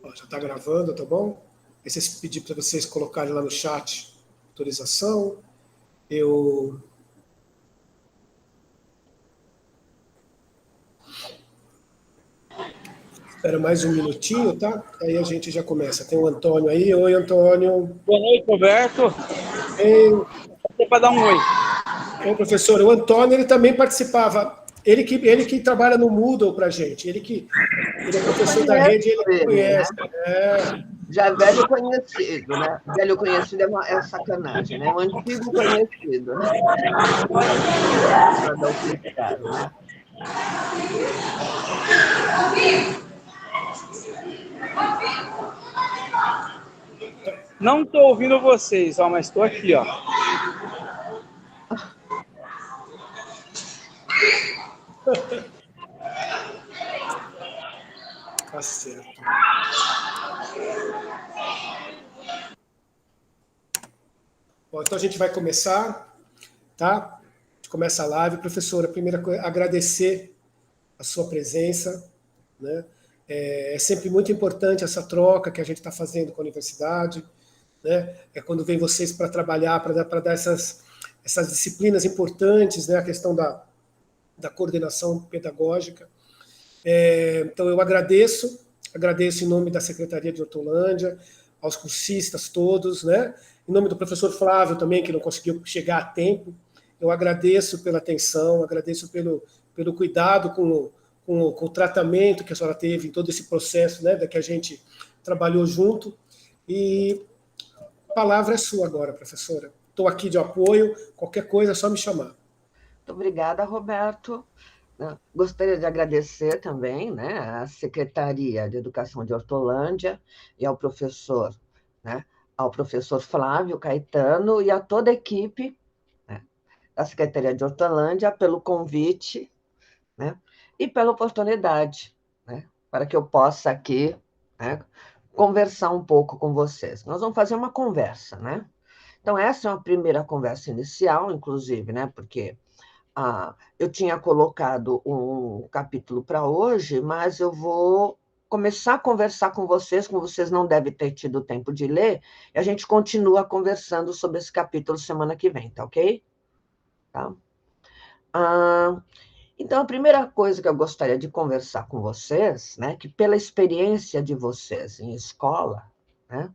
Ó, já está gravando, tá bom? Aí vocês pedir para vocês colocarem lá no chat autorização. Eu espero mais um minutinho, tá? Aí a gente já começa. Tem o Antônio aí. Oi, Antônio. Boa noite, Roberto. Ei. Para dar um oi. Ô, professor, o Antônio, ele também participava. Ele que trabalha no Moodle para a gente. Ele é professor da rede, ele conhece. Né? Já é velho conhecido, né? Velho conhecido é sacanagem, né? Um antigo conhecido, né? Para dar o criticado, né? Não estou ouvindo vocês, ó, mas estou aqui, ó. Tá certo. Bom, então a gente vai começar, tá? A gente começa a live. Professora, a primeira coisa, agradecer a sua presença, né? É sempre muito importante essa troca que a gente está fazendo com a universidade, né? É quando vem vocês para trabalhar, para dar essas disciplinas importantes, né? A questão da coordenação pedagógica. Então, eu agradeço em nome da Secretaria de Hortolândia, aos cursistas todos, né? Em nome do professor Flávio também, que não conseguiu chegar a tempo, eu agradeço pela atenção, agradeço pelo cuidado com o tratamento que a senhora teve em todo esse processo, né, que a gente trabalhou junto. E a palavra é sua agora, professora. Estou aqui de apoio, qualquer coisa é só me chamar. Muito obrigada, Roberto. Gostaria de agradecer também, né, à Secretaria de Educação de Hortolândia e ao professor Flávio Caetano e a toda a equipe, né, da Secretaria de Hortolândia pelo convite, né, e pela oportunidade, né, para que eu possa aqui, né, conversar um pouco com vocês. Nós vamos fazer uma conversa, né? Então, essa é uma primeira conversa inicial, inclusive, né, porque eu tinha colocado um capítulo para hoje, mas eu vou começar a conversar com vocês, como vocês não devem ter tido tempo de ler, e a gente continua conversando sobre esse capítulo semana que vem, tá ok? Tá? Então, a primeira coisa que eu gostaria de conversar com vocês, né, que pela experiência de vocês em escola, né,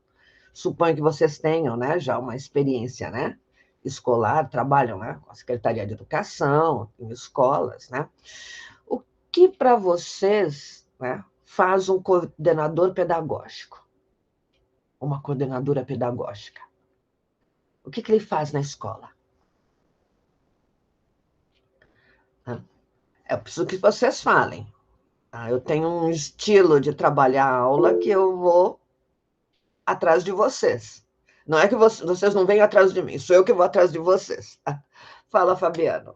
suponho que vocês tenham, né, já uma experiência, né, escolar, trabalham, né, com a Secretaria de Educação, em escolas, né? O que para vocês, né, faz um coordenador pedagógico? Uma coordenadora pedagógica? O que ele faz na escola? Eu preciso que vocês falem. Eu tenho um estilo de trabalhar a aula que eu vou atrás de vocês. Não é que vocês não venham atrás de mim, sou eu que vou atrás de vocês. Fala, Fabiano.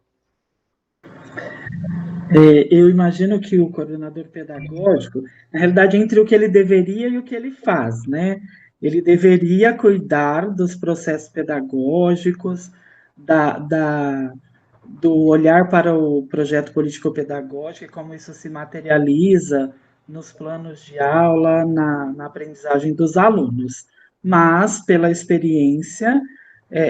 Eu imagino que o coordenador pedagógico, na realidade, entre o que ele deveria e o que ele faz, né? Ele deveria cuidar dos processos pedagógicos, do olhar para o projeto político-pedagógico e como isso se materializa nos planos de aula, na aprendizagem dos alunos. Mas, pela experiência,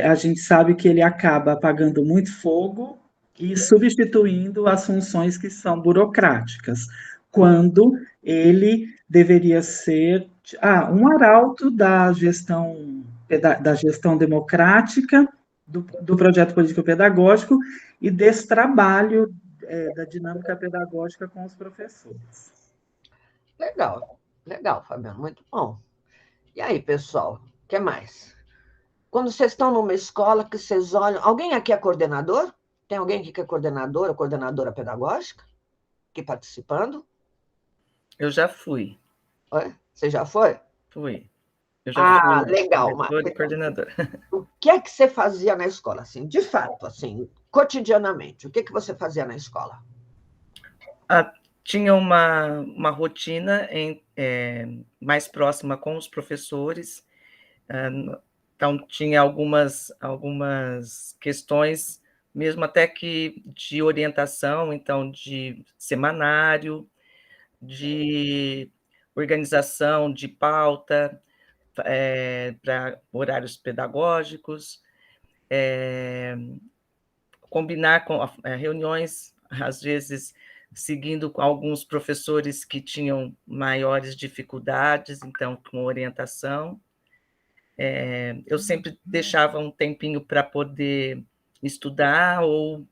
a gente sabe que ele acaba apagando muito fogo e substituindo as funções que são burocráticas, quando ele deveria ser um arauto da gestão democrática, do projeto político-pedagógico e desse trabalho da dinâmica pedagógica com os professores. Legal, Fabiano, muito bom. E aí, pessoal, o que mais? Quando vocês estão numa escola que vocês olham... Alguém aqui é coordenador? Tem alguém aqui que é coordenador ou coordenadora pedagógica? Aqui participando? Eu já fui. Oi? Você já foi? Fui. Eu já fui legal, diretor e coordenador. O que é que você fazia na escola, assim, de fato, assim, cotidianamente? O que você fazia na escola? Tinha uma rotina mais próxima com os professores, então tinha algumas questões, mesmo até que de orientação, então de semanário, de organização de pauta para horários pedagógicos, combinar com reuniões, às vezes seguindo com alguns professores que tinham maiores dificuldades, então, com orientação. Eu sempre deixava um tempinho para poder estudar, ou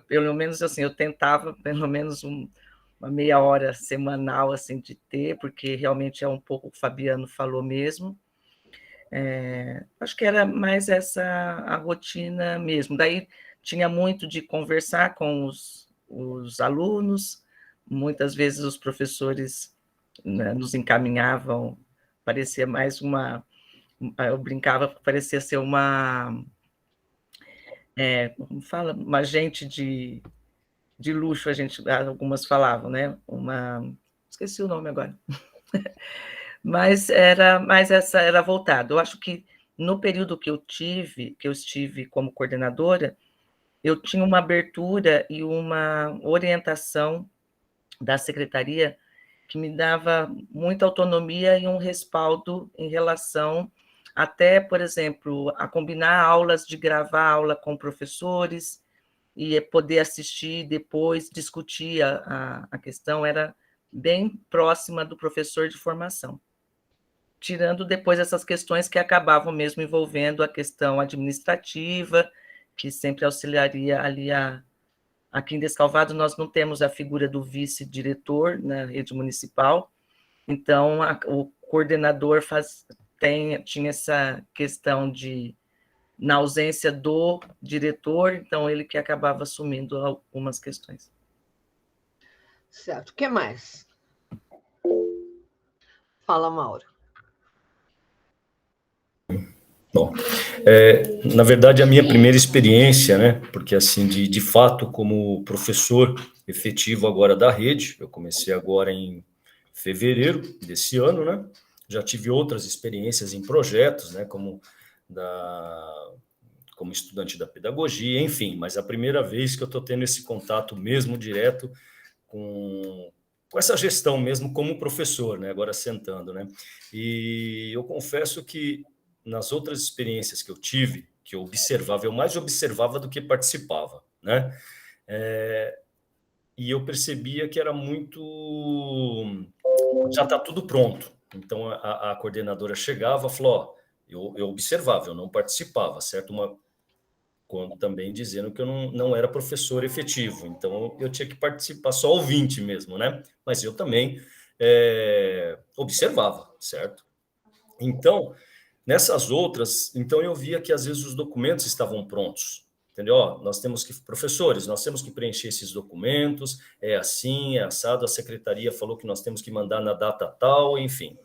pelo menos assim, eu tentava pelo menos uma meia hora semanal assim, de ter, porque realmente é um pouco o que o Fabiano falou mesmo. Acho que era mais a rotina mesmo. Daí tinha muito de conversar com os alunos, muitas vezes os professores, né, nos encaminhavam, parecia mais eu brincava, parecia ser como fala, uma gente de luxo, algumas falavam, né? Esqueci o nome agora. Mas era voltado. Eu acho que no período que eu estive como coordenadora, eu tinha uma abertura e uma orientação da secretaria que me dava muita autonomia e um respaldo em relação até, por exemplo, a combinar aulas, de gravar aula com professores e poder assistir depois, discutir a questão, era bem próxima do professor de formação. Tirando depois essas questões que acabavam mesmo envolvendo a questão administrativa, que sempre auxiliaria ali aqui em Descalvado, nós não temos a figura do vice-diretor na rede municipal, então o coordenador tinha essa questão na ausência do diretor, então ele que acabava assumindo algumas questões. Certo. O que mais? Fala, Mauro. Bom, na verdade, a minha primeira experiência, né, porque assim, de fato, como professor efetivo agora da rede, eu comecei agora em fevereiro desse ano, né, já tive outras experiências em projetos, né, como estudante da pedagogia, enfim, mas a primeira vez que eu estou tendo esse contato mesmo direto com essa gestão mesmo como professor, né, agora sentando, né, e eu confesso que nas outras experiências que eu tive, que eu observava, eu mais observava do que participava, né? E eu percebia que era muito... Já está tudo pronto. Então, a coordenadora chegava e falou, eu observava, eu não participava, certo? Quando também dizendo que eu não era professor efetivo. Então, eu tinha que participar só ouvinte mesmo, né? Mas eu também observava, certo? Então... Nessas outras, então eu via que às vezes os documentos estavam prontos, entendeu? Professores, nós temos que preencher esses documentos, é assim, é assado, a secretaria falou que nós temos que mandar na data tal, enfim.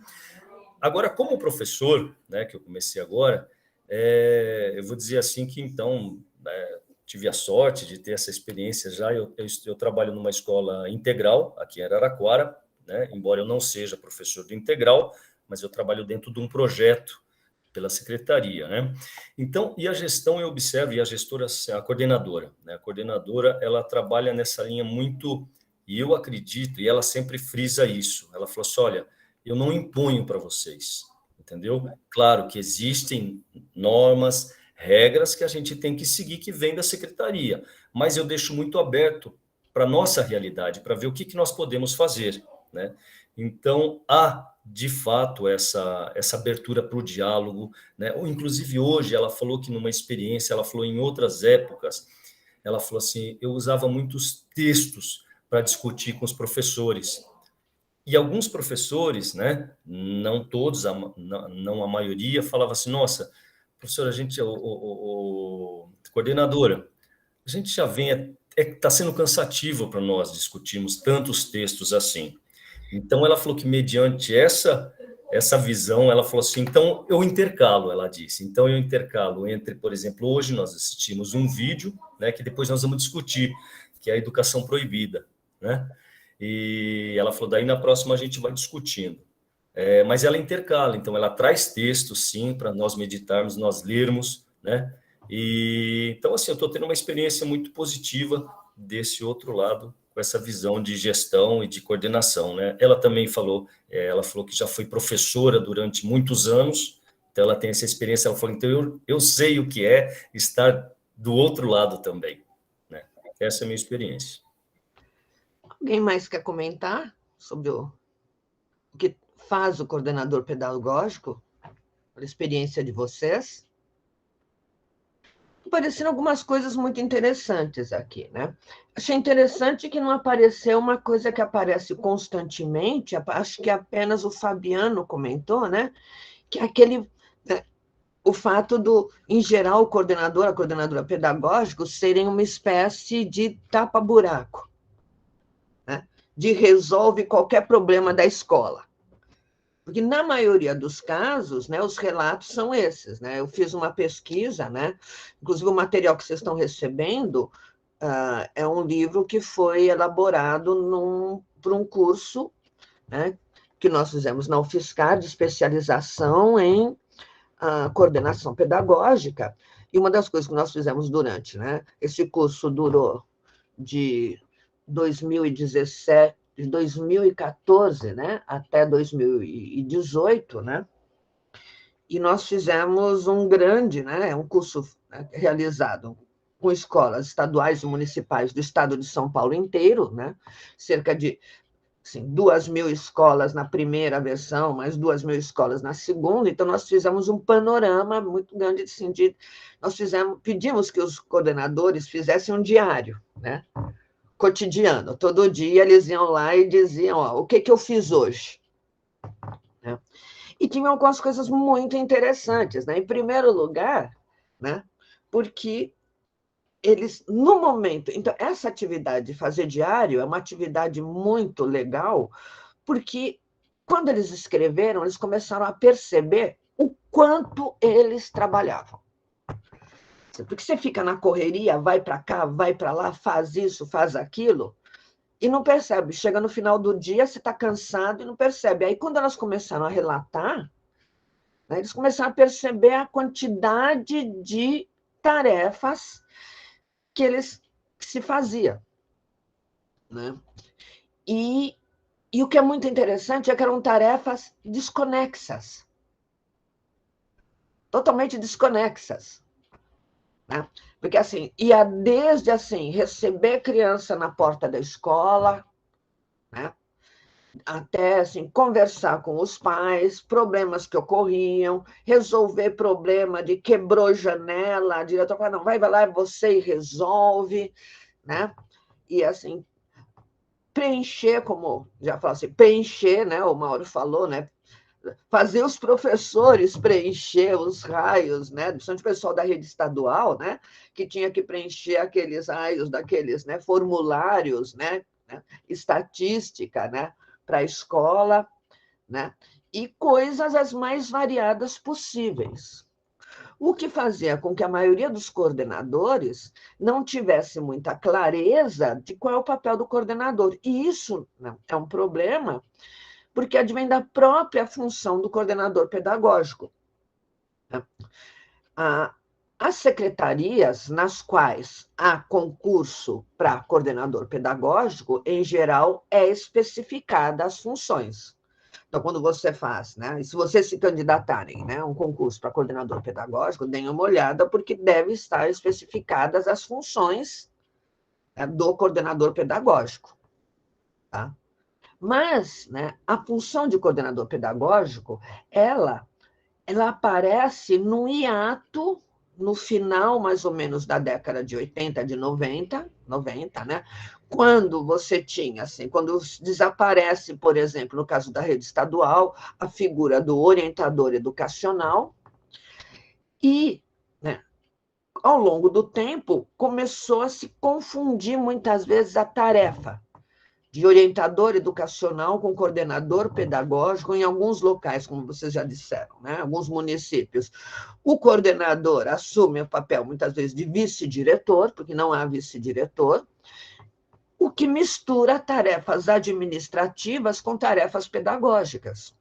Agora, como professor, né, que eu comecei agora, eu vou dizer assim que então tive a sorte de ter essa experiência já, eu trabalho numa escola integral, aqui em Araraquara, né, embora eu não seja professor do integral, mas eu trabalho dentro de um projeto pela secretaria, né? Então, e a gestão eu observo, e a gestora, a coordenadora, né? A coordenadora, ela trabalha nessa linha muito, e eu acredito, e ela sempre frisa isso, ela falou assim, olha, eu não imponho para vocês, entendeu? Claro que existem normas, regras que a gente tem que seguir, que vem da secretaria, mas eu deixo muito aberto para a nossa realidade, para ver o que nós podemos fazer, né? Então, de fato, essa abertura para o diálogo, né? Ou, inclusive, hoje, ela falou que numa experiência, ela falou em outras épocas, ela falou assim, eu usava muitos textos para discutir com os professores. E alguns professores, né? Não todos, não a maioria, falava assim, nossa, professora, coordenadora, a gente já vem, está sendo cansativo para nós discutirmos tantos textos assim. Então, ela falou que, mediante essa visão, ela falou assim, então, eu intercalo, ela disse. Então, eu intercalo entre, por exemplo, hoje nós assistimos um vídeo, né, que depois nós vamos discutir, que é a educação proibida, né? E ela falou, daí na próxima a gente vai discutindo. Mas ela intercala, então, ela traz textos, sim, para nós meditarmos, nós lermos, né? E, então, assim, eu estou tendo uma experiência muito positiva desse outro lado com essa visão de gestão e de coordenação, né? Ela também falou, ela falou que já foi professora durante muitos anos, então ela tem essa experiência, ela falou, então eu sei o que é estar do outro lado também, né? Essa é a minha experiência. Alguém mais quer comentar sobre o que faz o coordenador pedagógico, a experiência de vocês? Apareceram algumas coisas muito interessantes aqui, né? Achei interessante que não apareceu uma coisa que aparece constantemente, acho que apenas o Fabiano comentou, né? Que é aquele, né, o fato do, em geral, o coordenador, a coordenadora pedagógica serem uma espécie de tapa-buraco, né? De resolve qualquer problema da escola. Porque, na maioria dos casos, né, os relatos são esses. Né? Eu fiz uma pesquisa, né? Inclusive o material que vocês estão recebendo é um livro que foi elaborado por um curso, né, que nós fizemos na UFSCar, de especialização em coordenação pedagógica. E uma das coisas que nós fizemos durante, né, esse curso durou de 2017, de 2014, né, até 2018, né, e nós fizemos um grande, né, um curso, né, realizado com escolas estaduais e municipais do estado de São Paulo inteiro, né, cerca de assim, 2.000 escolas na primeira versão, mais 2.000 escolas na segunda, então nós fizemos um panorama muito grande, assim, nós pedimos que os coordenadores fizessem um diário, né, cotidiano. Todo dia eles iam lá e diziam, ó, o que eu fiz hoje? Né? E tinham algumas coisas muito interessantes. Né? Em primeiro lugar, né, porque eles, no momento... Então, essa atividade de fazer diário é uma atividade muito legal, porque quando eles escreveram, eles começaram a perceber o quanto eles trabalhavam. Porque você fica na correria, vai para cá, vai para lá, faz isso, faz aquilo, e não percebe. Chega no final do dia, você está cansado e não percebe. Aí, quando elas começaram a relatar, né, eles começaram a perceber a quantidade de tarefas que se fazia. Né? E o que é muito interessante é que eram tarefas desconexas. Totalmente desconexas. Né? Porque, assim, ia desde, assim, receber criança na porta da escola, né? Até, assim, conversar com os pais, problemas que ocorriam, resolver problema de quebrou janela, a diretora fala, não, vai lá, você resolve, né? E, assim, preencher, como já falou assim, preencher, né? O Mauro falou, né? Fazer os professores preencher os raios, né? Principalmente o pessoal da rede estadual, né? Que tinha que preencher aqueles raios daqueles, né, formulários, né? Estatística, né? Para a escola, né? E coisas as mais variadas possíveis. O que fazia com que a maioria dos coordenadores não tivesse muita clareza de qual é o papel do coordenador. E isso, né, é um problema, porque advém da própria função do coordenador pedagógico. As secretarias nas quais há concurso para coordenador pedagógico, em geral, é especificada as funções. Então, quando você faz, né, e se vocês se candidatarem, né, um concurso para coordenador pedagógico, deem uma olhada, porque deve estar especificadas as funções, né, do coordenador pedagógico. Tá? Mas, né, a função de coordenador pedagógico, ela aparece no hiato, no final, mais ou menos, da década de 80, de 90, né? Quando você tinha, assim, quando desaparece, por exemplo, no caso da rede estadual, a figura do orientador educacional, e, né, ao longo do tempo, começou a se confundir muitas vezes a tarefa de orientador educacional com coordenador pedagógico em alguns locais, como vocês já disseram, né? Alguns municípios. O coordenador assume o papel, muitas vezes, de vice-diretor, porque não há vice-diretor, o que mistura tarefas administrativas com tarefas pedagógicas.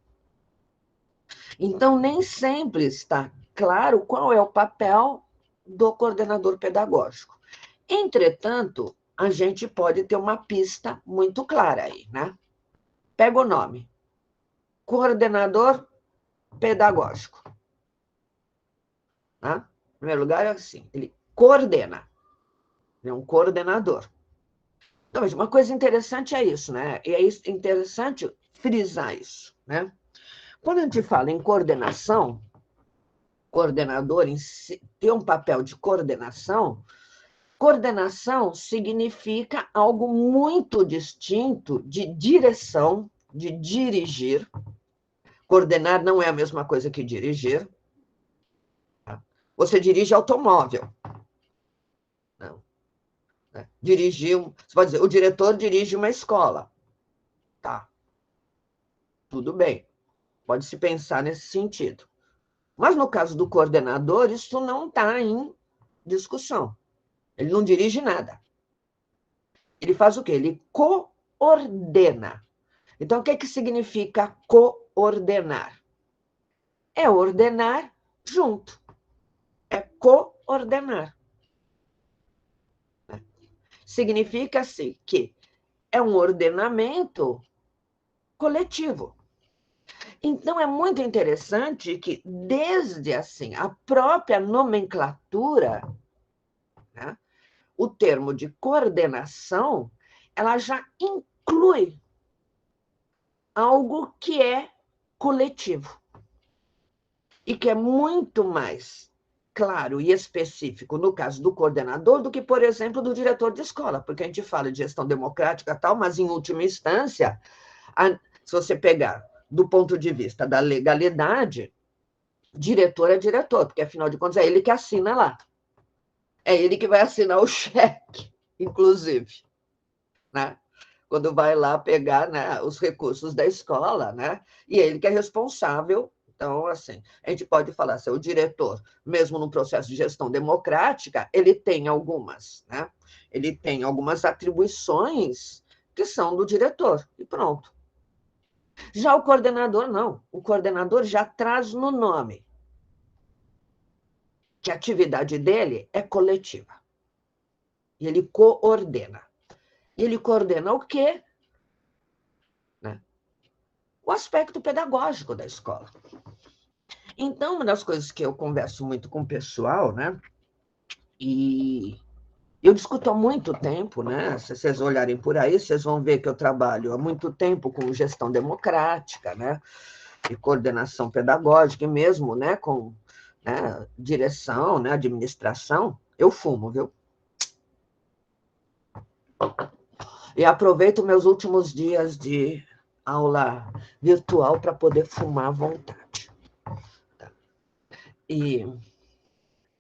Então, nem sempre está claro qual é o papel do coordenador pedagógico. Entretanto, a gente pode ter uma pista muito clara aí, né? Pega o nome. Coordenador pedagógico. Tá? Em primeiro lugar, é assim, ele coordena. Ele é um coordenador. Então, veja, uma coisa interessante é isso, né? E é interessante frisar isso, né? Quando a gente fala em coordenação, coordenador em si, ter um papel de coordenação, coordenação significa algo muito distinto de direção, de dirigir. Coordenar não é a mesma coisa que dirigir. Você dirige automóvel. Não. Dirigir, você pode dizer, o diretor dirige uma escola. Tá. Tudo bem. Pode se pensar nesse sentido. Mas no caso do coordenador, isso não está em discussão. Ele não dirige nada. Ele faz o quê? Ele coordena. Então, o que que significa coordenar? É ordenar junto. É coordenar. Significa, assim, que é um ordenamento coletivo. Então, é muito interessante que, desde assim, a própria nomenclatura, né, o termo de coordenação, ela já inclui algo que é coletivo e que é muito mais claro e específico no caso do coordenador do que, por exemplo, do diretor de escola, porque a gente fala de gestão democrática e tal, mas, em última instância, se você pegar do ponto de vista da legalidade, diretor é diretor, porque, afinal de contas, é ele que assina lá. É ele que vai assinar o cheque, inclusive, né? Quando vai lá pegar, né, os recursos da escola, né? E é ele que é responsável. Então, assim, a gente pode falar assim, o diretor, mesmo no processo de gestão democrática, ele tem algumas, né? Ele tem algumas atribuições que são do diretor, e pronto. Já o coordenador, não. O coordenador já traz no nome que a atividade dele é coletiva. E ele coordena. E ele coordena o quê? Né? O aspecto pedagógico da escola. Então, uma das coisas que eu converso muito com o pessoal, né? E eu discuto há muito tempo, né? Se vocês olharem por aí, vocês vão ver que eu trabalho há muito tempo com gestão democrática, né? E coordenação pedagógica, e mesmo, né, com, né, direção, né, administração. Eu fumo, viu? E aproveito meus últimos dias de aula virtual para poder fumar à vontade. E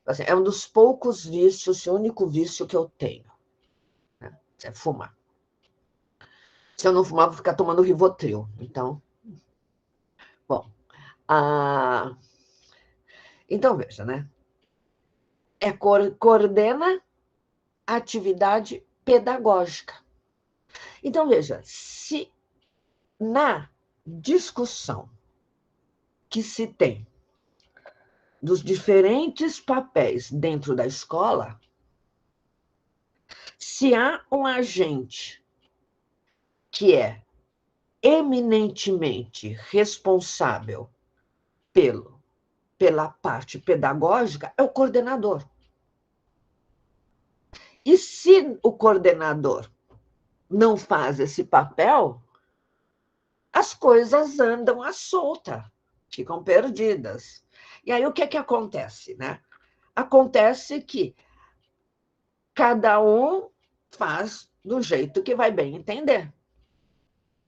assim, é um dos poucos vícios, o único vício que eu tenho, né? É fumar. Se eu não fumar, vou ficar tomando Rivotril. Então, bom. Então, veja, né? Coordena a atividade pedagógica. Então, veja, se na discussão que se tem dos diferentes papéis dentro da escola, se há um agente que é eminentemente responsável pela parte pedagógica, é o coordenador. E se o coordenador não faz esse papel, as coisas andam à solta, ficam perdidas. E aí o que é que acontece, né? Acontece que cada um faz do jeito que vai bem entender.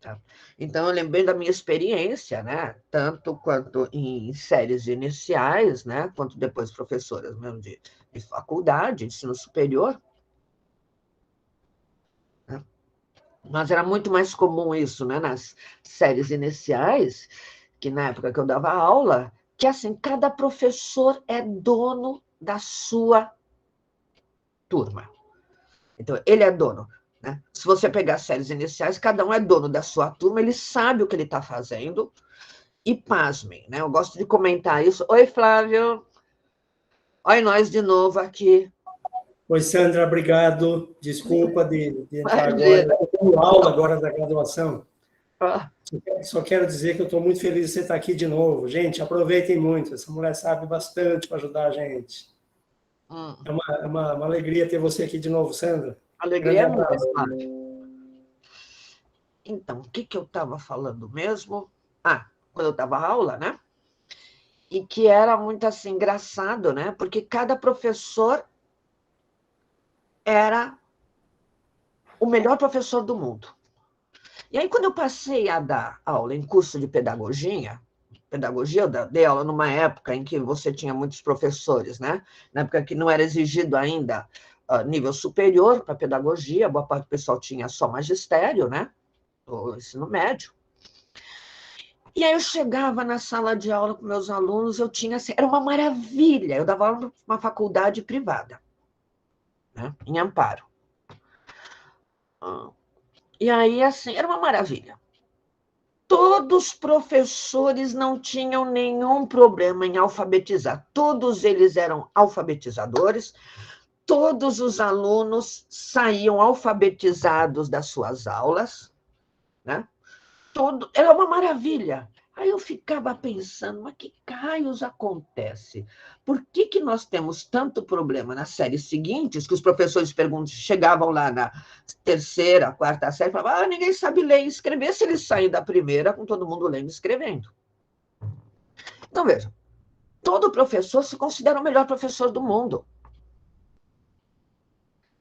Tá? Então, eu lembrei da minha experiência, né? Tanto quanto em séries iniciais, né? Quanto depois professoras mesmo de faculdade, ensino superior. Né? Mas era muito mais comum isso, né? Nas séries iniciais, que na época que eu dava aula, que assim, cada professor é dono da sua turma. Então, ele é dono. Né? Se você pegar as séries iniciais, cada um é dono da sua turma, ele sabe o que ele está fazendo. E pasmem, né? Eu gosto de comentar isso. Oi, Flávio. Oi, nós de novo aqui. Oi, Sandra, obrigado. Desculpa de entrar Imagina. agora. Eu tenho aula agora da graduação. Ah, Só quero dizer que eu estou muito feliz de você estar aqui de novo. Gente, aproveitem muito. Essa mulher sabe bastante para ajudar a gente. É uma alegria ter você aqui de novo, Sandra. alegria é Grande abraço. minha. Então, o que eu estava falando mesmo? Quando eu estava aula, né? E que era muito assim, engraçado, né? Porque cada professor era o melhor professor do mundo. E aí, quando eu passei a dar aula em curso de pedagogia, eu dei aula numa época em que você tinha muitos professores, né? Na época que não era exigido ainda nível superior para pedagogia, boa parte do pessoal tinha só magistério, né? O ensino médio. E aí eu chegava na sala de aula com meus alunos, eu tinha assim, era uma maravilha. Eu dava aula numa faculdade privada, né? Em Amparo. E aí, assim, era uma maravilha. Todos os professores não tinham nenhum problema em alfabetizar. Todos eles eram alfabetizadores, todos os alunos saíam alfabetizados das suas aulas, né? Era uma maravilha. Aí eu ficava pensando, mas que raios acontece? Por que nós temos tanto problema nas séries seguintes, que os professores chegavam lá na terceira, quarta série, e falavam, ninguém sabe ler e escrever, se eles saem da primeira com todo mundo lendo e escrevendo. Então, veja, todo professor se considera o melhor professor do mundo.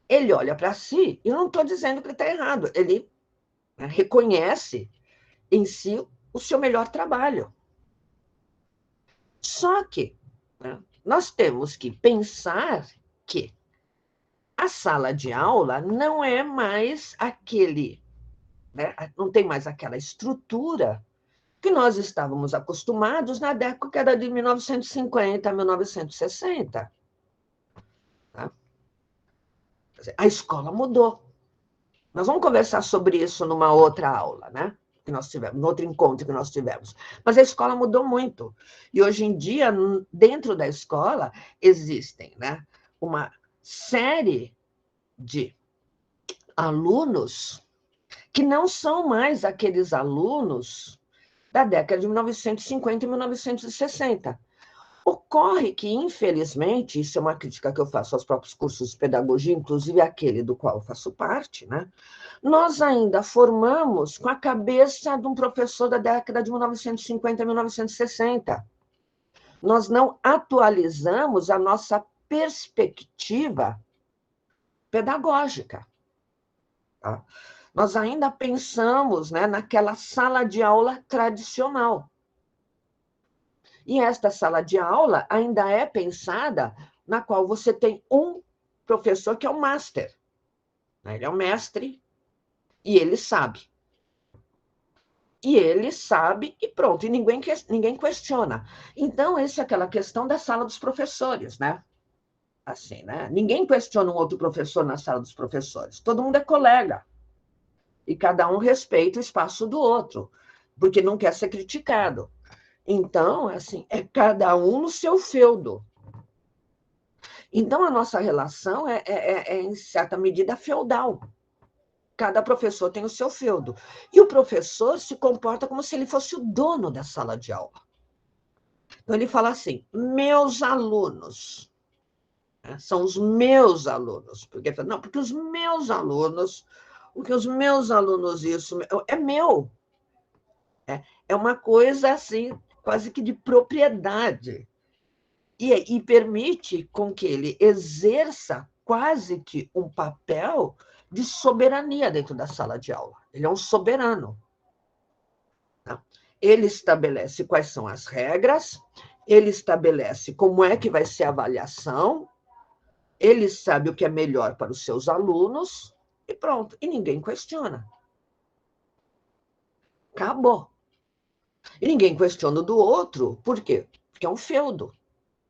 Ele olha para si, e eu não estou dizendo que ele está errado, ele reconhece em si o seu melhor trabalho. Só que nós temos que pensar que a sala de aula não é mais não tem mais aquela estrutura que nós estávamos acostumados na década de 1950, 1960. Tá? A escola mudou. Nós vamos conversar sobre isso numa outra aula, né? Que nós tivemos, no outro encontro que nós tivemos. Mas a escola mudou muito. E hoje em dia, dentro da escola, existem, né, uma série de alunos que não são mais aqueles alunos da década de 1950 e 1960. Ocorre que, infelizmente, isso é uma crítica que eu faço aos próprios cursos de pedagogia, inclusive aquele do qual eu faço parte, né? Nós ainda formamos com a cabeça de um professor da década de 1950 a 1960. Nós não atualizamos a nossa perspectiva pedagógica. Tá? Nós ainda pensamos, né, naquela sala de aula tradicional. E esta sala de aula ainda é pensada na qual você tem um professor que é o master. Ele é o mestre e ele sabe. E ele sabe e pronto, e ninguém questiona. Então, essa é aquela questão da sala dos professores, né? Assim, né? Ninguém questiona um outro professor na sala dos professores. Todo mundo é colega. E cada um respeita o espaço do outro, porque não quer ser criticado. Então, assim, é cada um no seu feudo. Então, a nossa relação é em certa medida, feudal. Cada professor tem o seu feudo. E o professor se comporta como se ele fosse o dono da sala de aula. Então, ele fala assim, meus alunos, são os meus alunos. Porque os meus alunos, isso é meu. É uma coisa assim, quase que de propriedade. E permite com que ele exerça quase que um papel de soberania dentro da sala de aula. Ele é um soberano. Tá? Ele estabelece quais são as regras, ele estabelece como é que vai ser a avaliação, ele sabe o que é melhor para os seus alunos, e pronto. E ninguém questiona. Acabou. E ninguém questiona do outro, por quê? Porque é um feudo.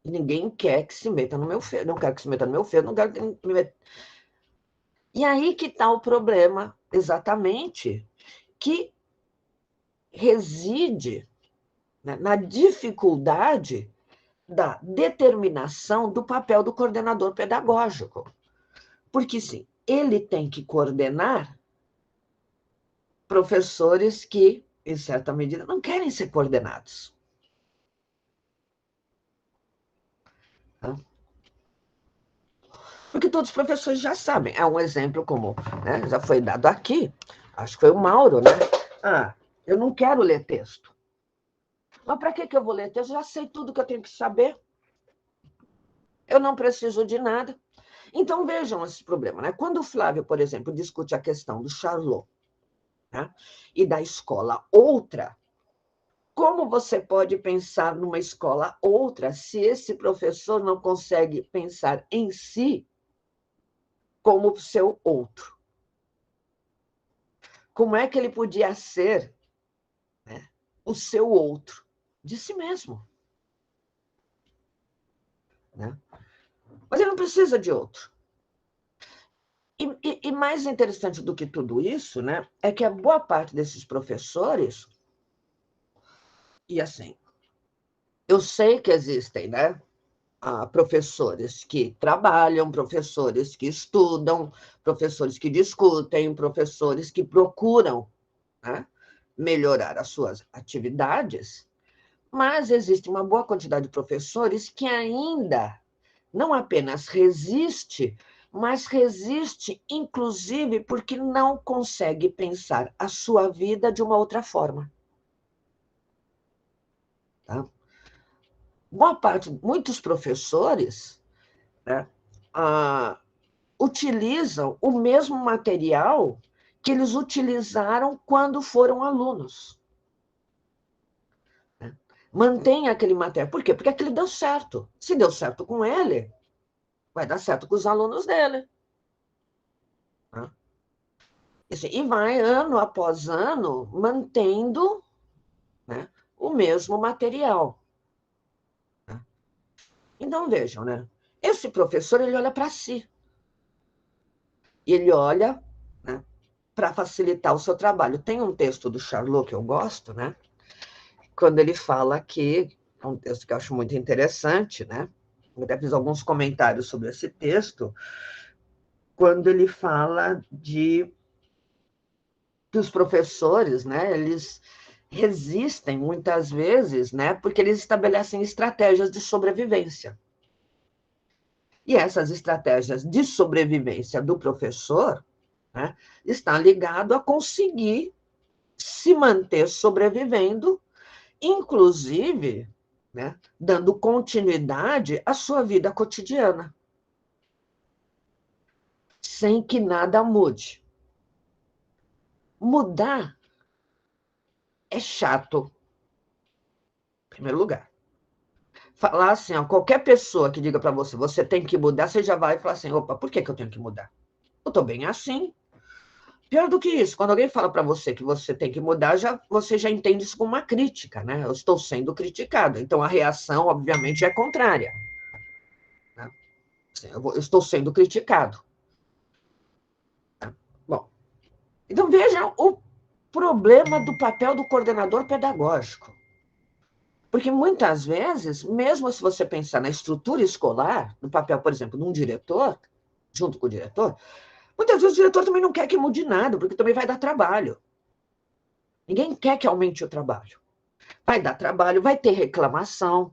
E ninguém quer que se meta no meu feudo. Não quero que se meta no meu feudo, não quero que me meta. E aí que está o problema, exatamente, que reside, né, na dificuldade da determinação do papel do coordenador pedagógico. Porque, sim, ele tem que coordenar professores que, em certa medida, não querem ser coordenados. Tá? Porque todos os professores já sabem. É um exemplo como, né, já foi dado aqui, acho que foi o Mauro, né? Eu não quero ler texto. Mas para que eu vou ler texto? Eu já sei tudo que eu tenho que saber. Eu não preciso de nada. Então, vejam esse problema, né? Quando o Flávio, por exemplo, discute a questão do Charlot, né, e da escola outra, como você pode pensar numa escola outra se esse professor não consegue pensar em si como o seu outro? Como é que ele podia ser, né, o seu outro? De si mesmo. Né? Mas ele não precisa de outro. E mais interessante do que tudo isso, né, é que a boa parte desses professores, e assim, eu sei que existem, né, professores que trabalham, professores que estudam, professores que discutem, professores que procuram, né, melhorar as suas atividades, mas existe uma boa quantidade de professores que ainda não apenas resiste, mas resiste, inclusive, porque não consegue pensar a sua vida de uma outra forma. Tá? Boa parte, muitos professores, né, utilizam o mesmo material que eles utilizaram quando foram alunos. Né? Mantém aquele material. Por quê? Porque aquele deu certo. Se deu certo com ele, vai dar certo com os alunos dele. Né? E vai, ano após ano, mantendo, né, o mesmo material. Né? Então, vejam, né? Esse professor, ele olha para si. Ele olha, né, para facilitar o seu trabalho. Tem um texto do Charlot que eu gosto, né? Quando ele fala que, é um texto que eu acho muito interessante, né? Eu até fiz alguns comentários sobre esse texto, quando ele fala de que os professores, né, eles resistem muitas vezes, né, porque eles estabelecem estratégias de sobrevivência. E essas estratégias de sobrevivência do professor, né, está ligado a conseguir se manter sobrevivendo, inclusive, né, dando continuidade à sua vida cotidiana, sem que nada mude. Mudar é chato, em primeiro lugar. Falar assim, ó, qualquer pessoa que diga para você, você tem que mudar, você já vai falar assim, opa, por que eu tenho que mudar? Eu estou bem assim. Pior do que isso, quando alguém fala para você que você tem que mudar, você já entende isso como uma crítica, né? Eu estou sendo criticado. Então, a reação, obviamente, é contrária. Né? Assim, eu estou sendo criticado. Tá? Bom, então vejam o problema do papel do coordenador pedagógico. Porque muitas vezes, mesmo se você pensar na estrutura escolar, no papel, por exemplo, de um diretor, junto com o diretor, muitas vezes o diretor também não quer que mude nada, porque também vai dar trabalho. Ninguém quer que aumente o trabalho. Vai dar trabalho, vai ter reclamação,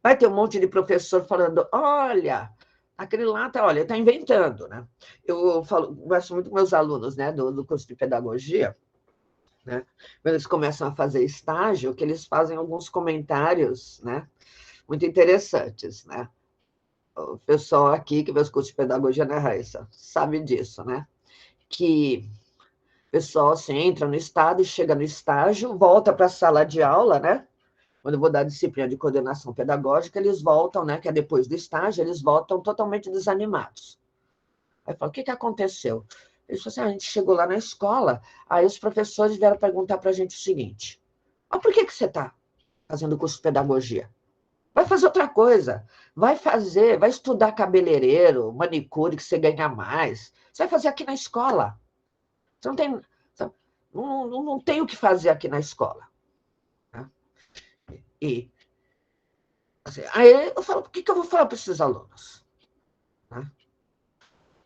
vai ter um monte de professor falando, olha, aquele lá está inventando, né? Eu gosto muito dos meus alunos, né, do curso de pedagogia, né? Quando eles começam a fazer estágio, que eles fazem alguns comentários, né, muito interessantes, né? O pessoal aqui que vê os cursos de pedagogia, né, Raíssa, sabe disso, né? Que o pessoal assim, entra no estado, chega no estágio, volta para a sala de aula, né? Quando eu vou dar disciplina de coordenação pedagógica, eles voltam, né? Que é depois do estágio, eles voltam totalmente desanimados. Aí eu falo, o que aconteceu? Eles falam assim, a gente chegou lá na escola, aí os professores vieram perguntar para a gente o seguinte, mas por que você está fazendo curso de pedagogia? Vai fazer outra coisa. Vai estudar cabeleireiro, manicure, que você ganha mais. Você vai fazer aqui na escola. Você não tem o que fazer aqui na escola. Né? E assim, aí eu falo, o que eu vou falar para esses alunos? Né?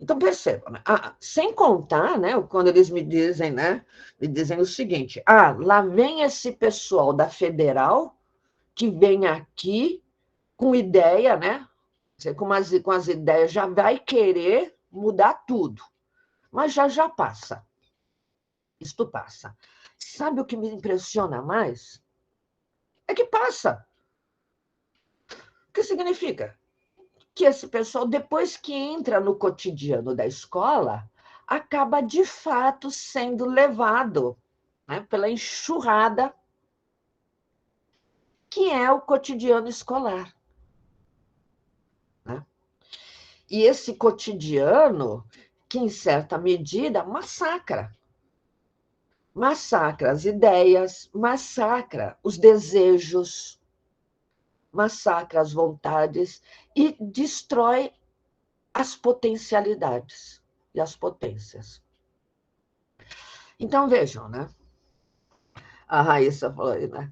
Então, percebam, né? Sem contar, né, quando eles me dizem, né, me dizem o seguinte, lá vem esse pessoal da Federal que vem aqui com ideia, né, com as ideias, já vai querer mudar tudo, mas já passa. Isto passa. Sabe o que me impressiona mais? É que passa. O que significa? Que esse pessoal, depois que entra no cotidiano da escola, acaba de fato sendo levado, né, pela enxurrada que é o cotidiano escolar. Né? E esse cotidiano, que em certa medida massacra. Massacra as ideias, massacra os desejos, massacra as vontades e destrói as potencialidades e as potências. Então, vejam, né? A Raíssa falou aí, né?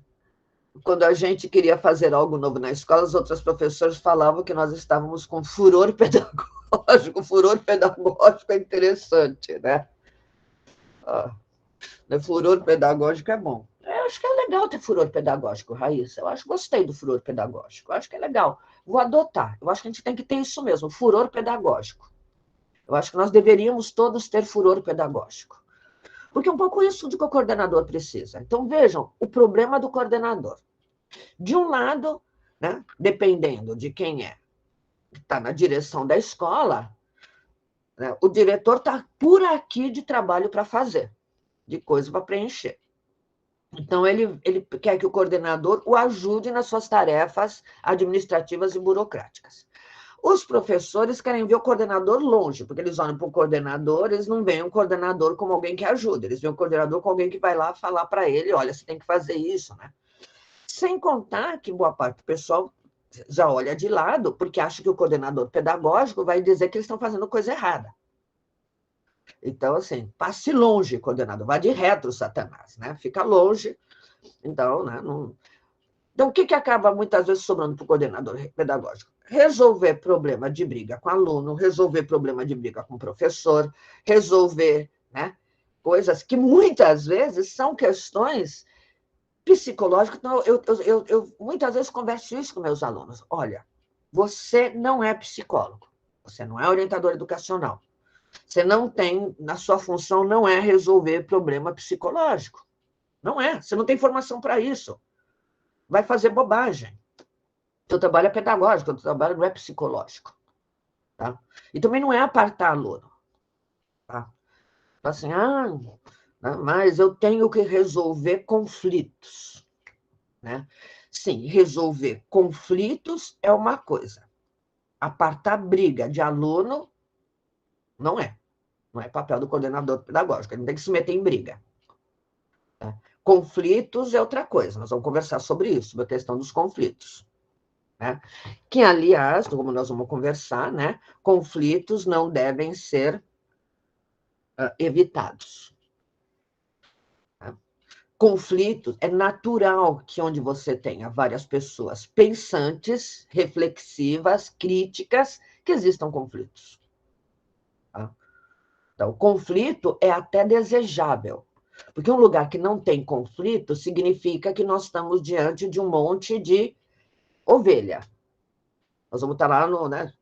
Quando a gente queria fazer algo novo na escola, os outros professores falavam que nós estávamos com furor pedagógico. Furor pedagógico é interessante, né? Furor pedagógico é bom. Eu acho que é legal ter furor pedagógico, Raíssa. Gostei do furor pedagógico. Eu acho que é legal. Vou adotar. Eu acho que a gente tem que ter isso mesmo, furor pedagógico. Eu acho que nós deveríamos todos ter furor pedagógico. Porque é um pouco isso de que o coordenador precisa. Então, vejam, o problema do coordenador. De um lado, né, dependendo de quem está na direção da escola, né, o diretor está por aqui de trabalho para fazer, de coisa para preencher. Então, ele quer que o coordenador o ajude nas suas tarefas administrativas e burocráticas. Os professores querem ver o coordenador longe, porque eles olham para o coordenador, eles não veem o coordenador como alguém que ajuda, eles veem o coordenador como alguém que vai lá falar para ele, olha, você tem que fazer isso, né? Sem contar que boa parte do pessoal já olha de lado, porque acha que o coordenador pedagógico vai dizer que eles estão fazendo coisa errada. Então, assim, passe longe, coordenador, vá de retro, Satanás, né? Fica longe. Então, né? Então, o que acaba muitas vezes sobrando para o coordenador pedagógico? Resolver problema de briga com aluno, resolver problema de briga com professor, resolver, né, coisas que muitas vezes são questões psicológicas. Então, eu muitas vezes converso isso com meus alunos. Olha, você não é psicólogo, você não é orientador educacional, você não tem, na sua função, não é resolver problema psicológico. Não é, você não tem formação para isso. Vai fazer bobagem. Teu trabalho é pedagógico, teu trabalho não é psicológico. Tá? E também não é apartar aluno. Tá? Assim, mas eu tenho que resolver conflitos. Né? Sim, resolver conflitos é uma coisa. Apartar briga de aluno não é. Não é papel do coordenador pedagógico, ele não tem que se meter em briga. Tá? Conflitos é outra coisa, nós vamos conversar sobre isso, sobre a questão dos conflitos. Né? Que, aliás, como nós vamos conversar, né, conflitos não devem ser evitados. Tá? Conflitos, é natural que onde você tenha várias pessoas pensantes, reflexivas, críticas, que existam conflitos. Tá? Então, o conflito é até desejável, porque um lugar que não tem conflito significa que nós estamos diante de um monte de ovelha. Nós vamos estar lá no, né,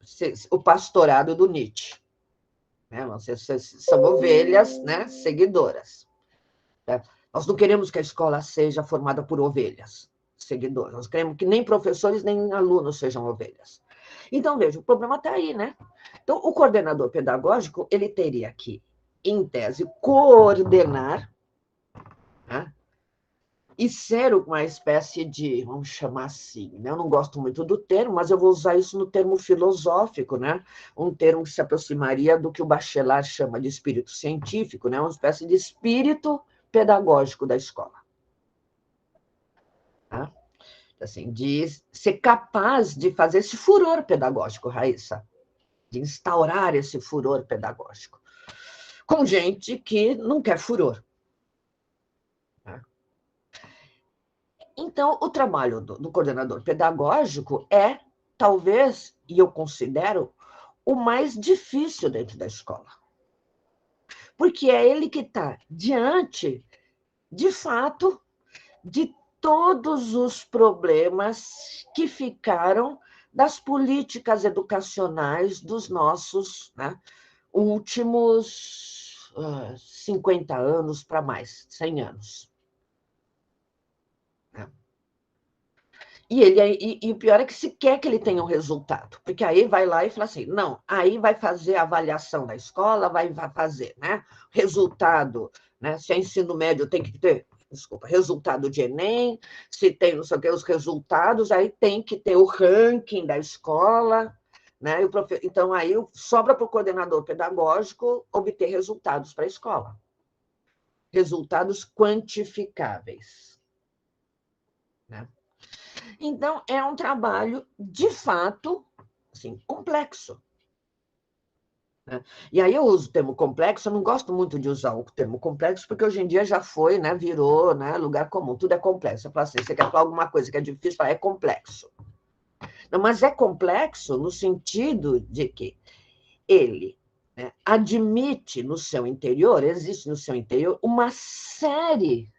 o pastorado do Nietzsche. Né? São ovelhas, né, seguidoras. Né? Nós não queremos que a escola seja formada por ovelhas seguidoras. Nós queremos que nem professores, nem alunos sejam ovelhas. Então, veja, o problema está aí, né? Então, o coordenador pedagógico, ele teria que, em tese, coordenar, né? E ser uma espécie de, vamos chamar assim, né? Eu não gosto muito do termo, mas eu vou usar isso no termo filosófico, né? Um termo que se aproximaria do que o Bachelard chama de espírito científico, né? Uma espécie de espírito pedagógico da escola. Tá? Assim, de ser capaz de fazer esse furor pedagógico, Raíssa, de instaurar esse furor pedagógico, com gente que não quer furor. Então, o trabalho do coordenador pedagógico é, talvez, e eu considero, o mais difícil dentro da escola. Porque é ele que está diante, de fato, de todos os problemas que ficaram das políticas educacionais dos nossos, né, últimos 50 anos para mais, 100 anos. E o pior é que se quer que ele tenha um resultado, porque aí vai lá e fala assim, não, aí vai fazer a avaliação da escola, vai fazer, né, resultado, né, se é ensino médio tem que ter, resultado de Enem, se tem não sei o que, os resultados, aí tem que ter o ranking da escola, né, então aí sobra para o coordenador pedagógico obter resultados para a escola, resultados quantificáveis, né? Então, é um trabalho, de fato, assim, complexo. Né? E aí eu uso o termo complexo, eu não gosto muito de usar o termo complexo, porque hoje em dia já foi, né, virou, né, lugar comum, tudo é complexo. Eu falo assim, você quer falar alguma coisa que é difícil, fala, é complexo. Não, mas é complexo no sentido de que ele, né, admite no seu interior, existe no seu interior, uma série,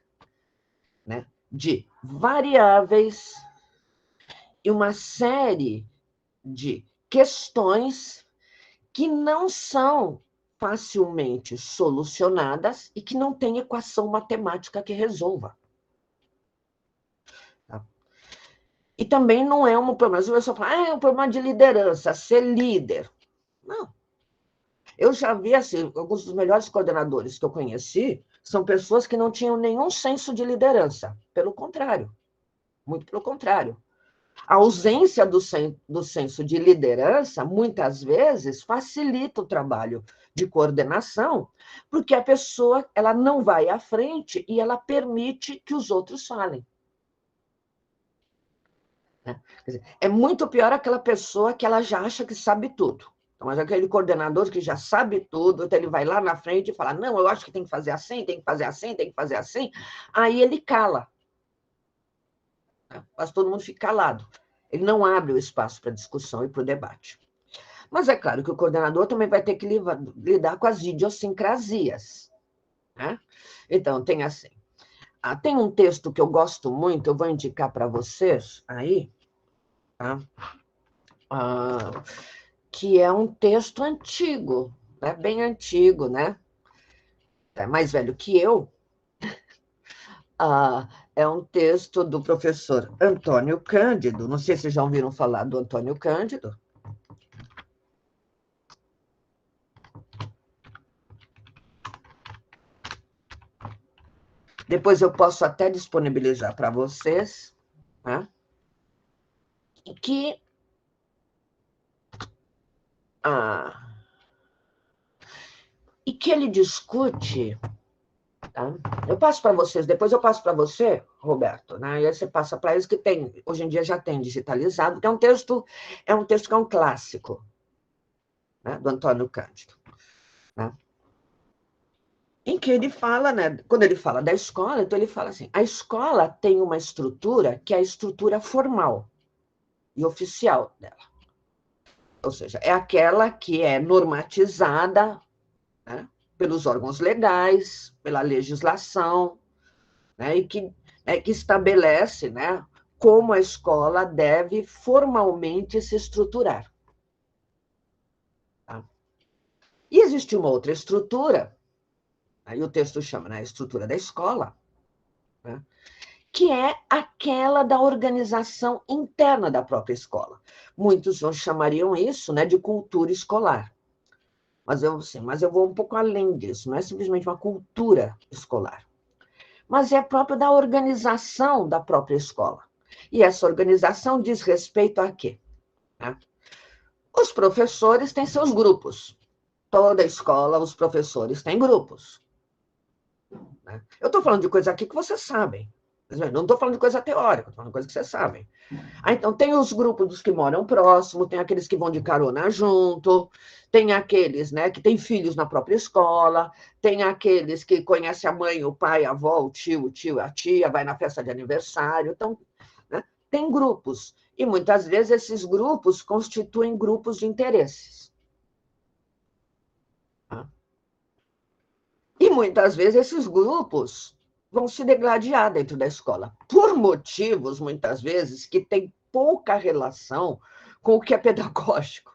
né, de variáveis e uma série de questões que não são facilmente solucionadas e que não tem equação matemática que resolva. Tá? E também não é um problema. As pessoas falam, é um problema de liderança, ser líder. Não. Eu já vi, assim, alguns dos melhores coordenadores que eu conheci são pessoas que não tinham nenhum senso de liderança. Pelo contrário. Muito pelo contrário. A ausência do senso de liderança, muitas vezes, facilita o trabalho de coordenação, porque a pessoa ela não vai à frente e ela permite que os outros falem. Quer dizer, é muito pior aquela pessoa que ela já acha que sabe tudo. Então, mas aquele coordenador que já sabe tudo, então ele vai lá na frente e fala, não, eu acho que tem que fazer assim, tem que fazer assim, tem que fazer assim. Aí ele cala. Mas todo mundo fica calado. Ele não abre o espaço para discussão e para o debate. Mas é claro que o coordenador também vai ter que lidar com as idiosincrasias. Né? Então, tem assim. Tem um texto que eu gosto muito, eu vou indicar para vocês aí, tá? Que é um texto antigo, né? Bem antigo, né? É mais velho que eu. É um texto do professor Antônio Cândido. Não sei se já ouviram falar do Antônio Cândido. Depois eu posso até disponibilizar para vocês, né? Que ele discute. Tá? Eu passo para vocês, depois eu passo para você, Roberto, né? E aí você passa para eles que tem, hoje em dia já tem digitalizado, que é um texto que é um clássico, né? Do Antônio Cândido, né? Em que ele fala, né? Quando ele fala da escola, então ele fala assim: a escola tem uma estrutura que é a estrutura formal e oficial dela. Ou seja, é aquela que é normatizada, né, pelos órgãos legais, pela legislação, né, e que estabelece, né, como a escola deve formalmente se estruturar. Tá? E existe uma outra estrutura, aí o texto chama, né, a estrutura da escola, né, que é aquela da organização interna da própria escola. Muitos chamariam isso, né, de cultura escolar. Mas eu vou um pouco além disso, não é simplesmente uma cultura escolar, mas é próprio da organização da própria escola. E essa organização diz respeito a quê? Né? Os professores têm seus grupos. Toda escola, os professores têm grupos. Né? Eu estou falando de coisa aqui que vocês sabem. Não estou falando de coisa teórica, estou falando de coisa que vocês sabem. Então, tem os grupos dos que moram próximo, tem aqueles que vão de carona junto, tem aqueles, né, que têm filhos na própria escola, tem aqueles que conhecem a mãe, o pai, a avó, o tio, a tia, vai na festa de aniversário. Então, né, tem grupos. E muitas vezes esses grupos constituem grupos de interesses. muitas vezes esses grupos vão se degladiar dentro da escola, por motivos, muitas vezes, que têm pouca relação com o que é pedagógico.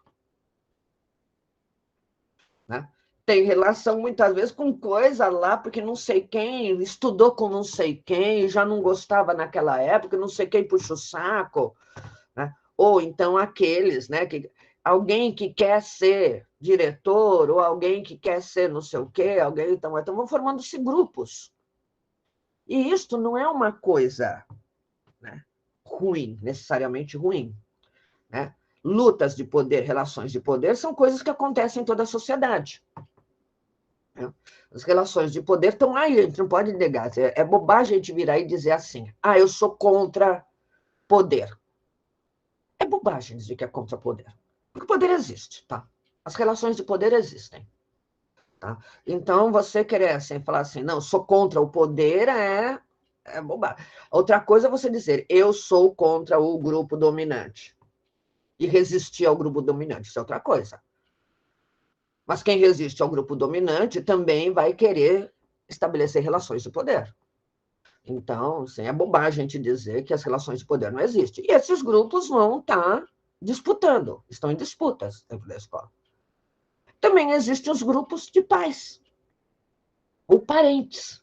Né? Tem relação, muitas vezes, com coisa lá, porque não sei quem estudou com não sei quem, já não gostava naquela época, não sei quem puxa o saco. Né? Ou então aqueles, né, alguém que quer ser diretor, ou alguém que quer ser não sei o quê, alguém, então vão formando-se grupos. E isto não é uma coisa, né, ruim, necessariamente ruim. Né? Lutas de poder, relações de poder, são coisas que acontecem em toda a sociedade. Né? As relações de poder estão aí, a gente não pode negar. É bobagem a gente virar e dizer assim, eu sou contra poder. É bobagem dizer que é contra poder. Porque o poder existe, tá? As relações de poder existem. Tá? Então, você querer assim, falar assim, não, sou contra o poder é bobagem. Outra coisa é você dizer, eu sou contra o grupo dominante. E resistir ao grupo dominante, isso é outra coisa. Mas quem resiste ao grupo dominante também vai querer estabelecer relações de poder. Então, assim, é bobagem a gente dizer que as relações de poder não existem. E esses grupos vão estar disputando, estão em disputas dentro da escola. Também existem os grupos de pais, ou parentes,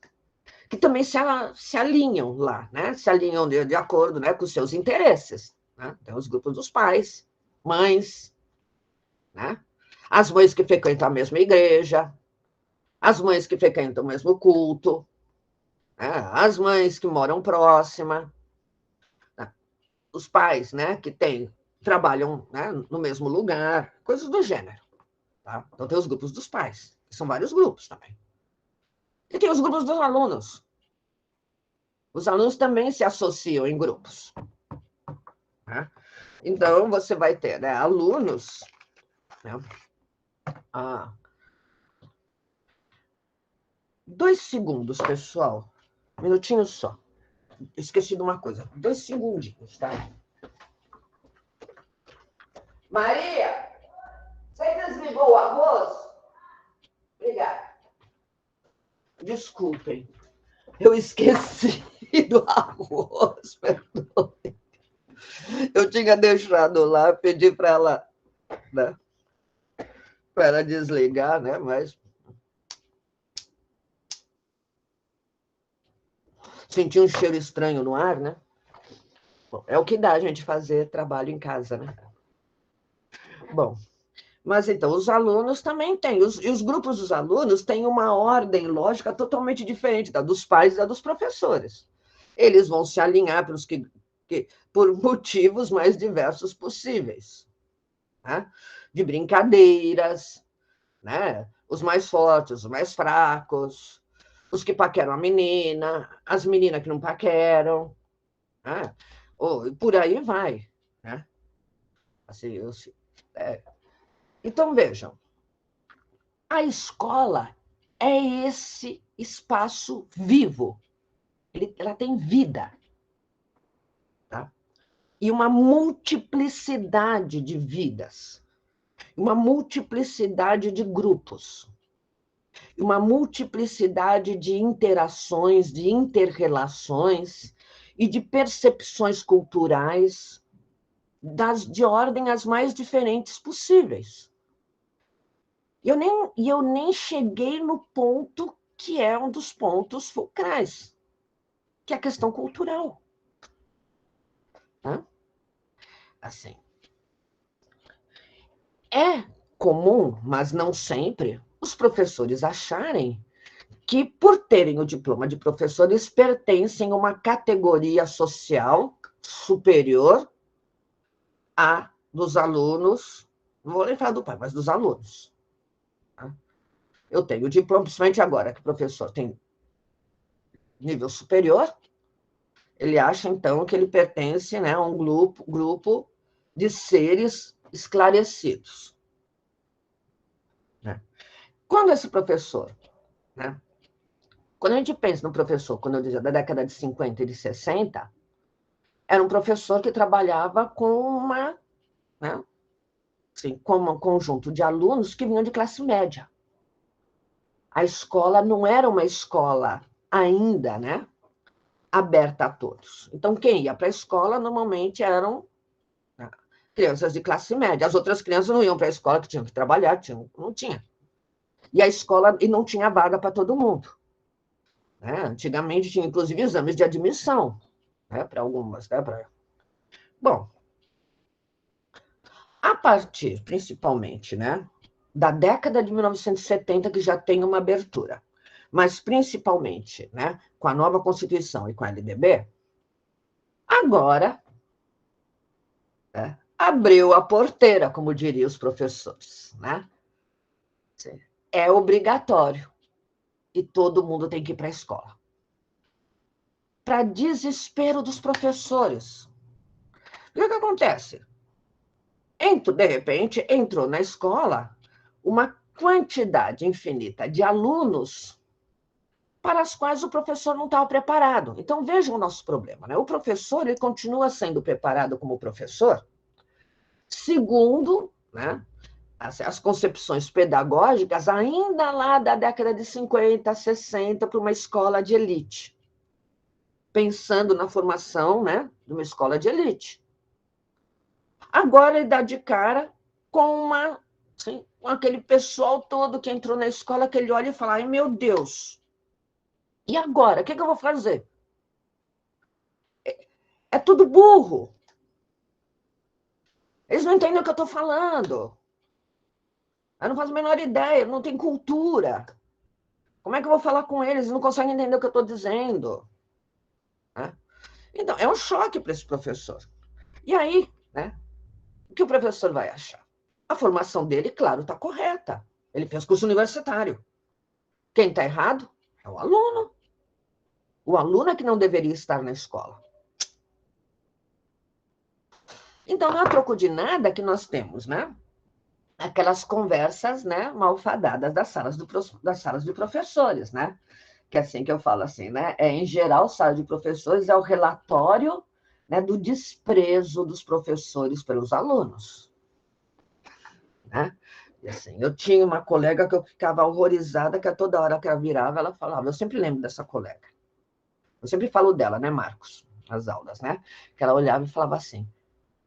que também se alinham lá, né? Se alinham de acordo, né, com os seus interesses. Né? Tem os grupos dos pais, mães, né? As mães que frequentam a mesma igreja, as mães que frequentam o mesmo culto, né? As mães que moram próxima, né? Os pais, né, que trabalham, né, no mesmo lugar, coisas do gênero. Tá? Então, tem os grupos dos pais, que são vários grupos também. E tem os grupos dos alunos. Os alunos também se associam em grupos. Né? Então, você vai ter, né, alunos... Né? 2 segundos, pessoal. Um minutinho só. Esqueci de uma coisa. 2 segundinhos, tá? Maria, você desligou o arroz? Obrigada. Desculpem. Eu esqueci do arroz, perdoe. Eu tinha deixado lá, pedi para ela, né, para ela desligar, né? Mas senti um cheiro estranho no ar, né? Bom, é o que dá a gente fazer trabalho em casa, né? Bom, mas então, os alunos também têm, e os grupos dos alunos têm uma ordem lógica totalmente diferente da dos pais e da dos professores. Eles vão se alinhar por motivos mais diversos possíveis. Né? De brincadeiras, né? Os mais fortes, os mais fracos, os que paqueram a menina, as meninas que não paqueram, né? Por aí vai. Né? Assim, Então, vejam, a escola é esse espaço vivo. Ela tem vida. Tá? E uma multiplicidade de vidas. Uma multiplicidade de grupos. Uma multiplicidade de interações, de interrelações e de percepções culturais de ordem as mais diferentes possíveis. E eu nem cheguei no ponto que é um dos pontos fulcrais, que é a questão cultural. Tá? Assim, é comum, mas não sempre, os professores acharem que, por terem o diploma de professores, pertencem a uma categoria social superior à dos alunos, não vou nem falar do pai, mas dos alunos. Eu tenho o diploma, principalmente agora, que o professor tem nível superior, ele acha, então, que ele pertence, né, a um grupo de seres esclarecidos. Né? Quando esse professor, né, quando a gente pensa no professor, quando eu dizia da década de 50 e de 60, era um professor que trabalhava com né, assim, com um conjunto de alunos que vinham de classe média. a escola não era uma escola ainda, né, aberta a todos. Então, quem ia para a escola normalmente eram crianças de classe média. As outras crianças não iam para a escola, que tinham que trabalhar, não tinha. E a escola não tinha vaga para todo mundo. Né? Antigamente tinha, inclusive, exames de admissão, né, para algumas. Né, Bom, a partir, principalmente, né, da década de 1970, que já tem uma abertura, mas principalmente, né, com a nova Constituição e com a LDB, agora, né, abriu a porteira, como diriam os professores. Né? É obrigatório e todo mundo tem que ir para a escola. Para desespero dos professores. E o que acontece? De repente, entrou na escola uma quantidade infinita de alunos para as quais o professor não estava preparado. Então, vejam o nosso problema. Né? O professor ele continua sendo preparado como professor segundo, né, as concepções pedagógicas ainda lá da década de 50, 60, para uma escola de elite. Pensando na formação, né, de uma escola de elite. Agora ele dá de cara com com aquele pessoal todo que entrou na escola, que ele olha e fala, ai, meu Deus, e agora? O que eu vou fazer? É tudo burro. Eles não entendem o que eu estou falando. Eu não faço a menor ideia, não tem cultura. Como é que eu vou falar com eles? Eles não conseguem entender o que eu estou dizendo. Então, é um choque para esse professor. E aí, né, o que o professor vai achar? A formação dele, claro, está correta. Ele fez curso universitário. Quem está errado é o aluno. O aluno é que não deveria estar na escola. Então, não é troco de nada que nós temos, né? Aquelas conversas, né, malfadadas das salas de professores, né? Que é assim que eu falo assim, né? Em geral, sala de professores é o relatório, né, do desprezo dos professores pelos alunos. Né? E assim, eu tinha uma colega que eu ficava horrorizada, que a toda hora que ela virava, ela falava, eu sempre lembro dessa colega. Eu sempre falo dela, né, Marcos? As aulas, né? Que ela olhava e falava assim,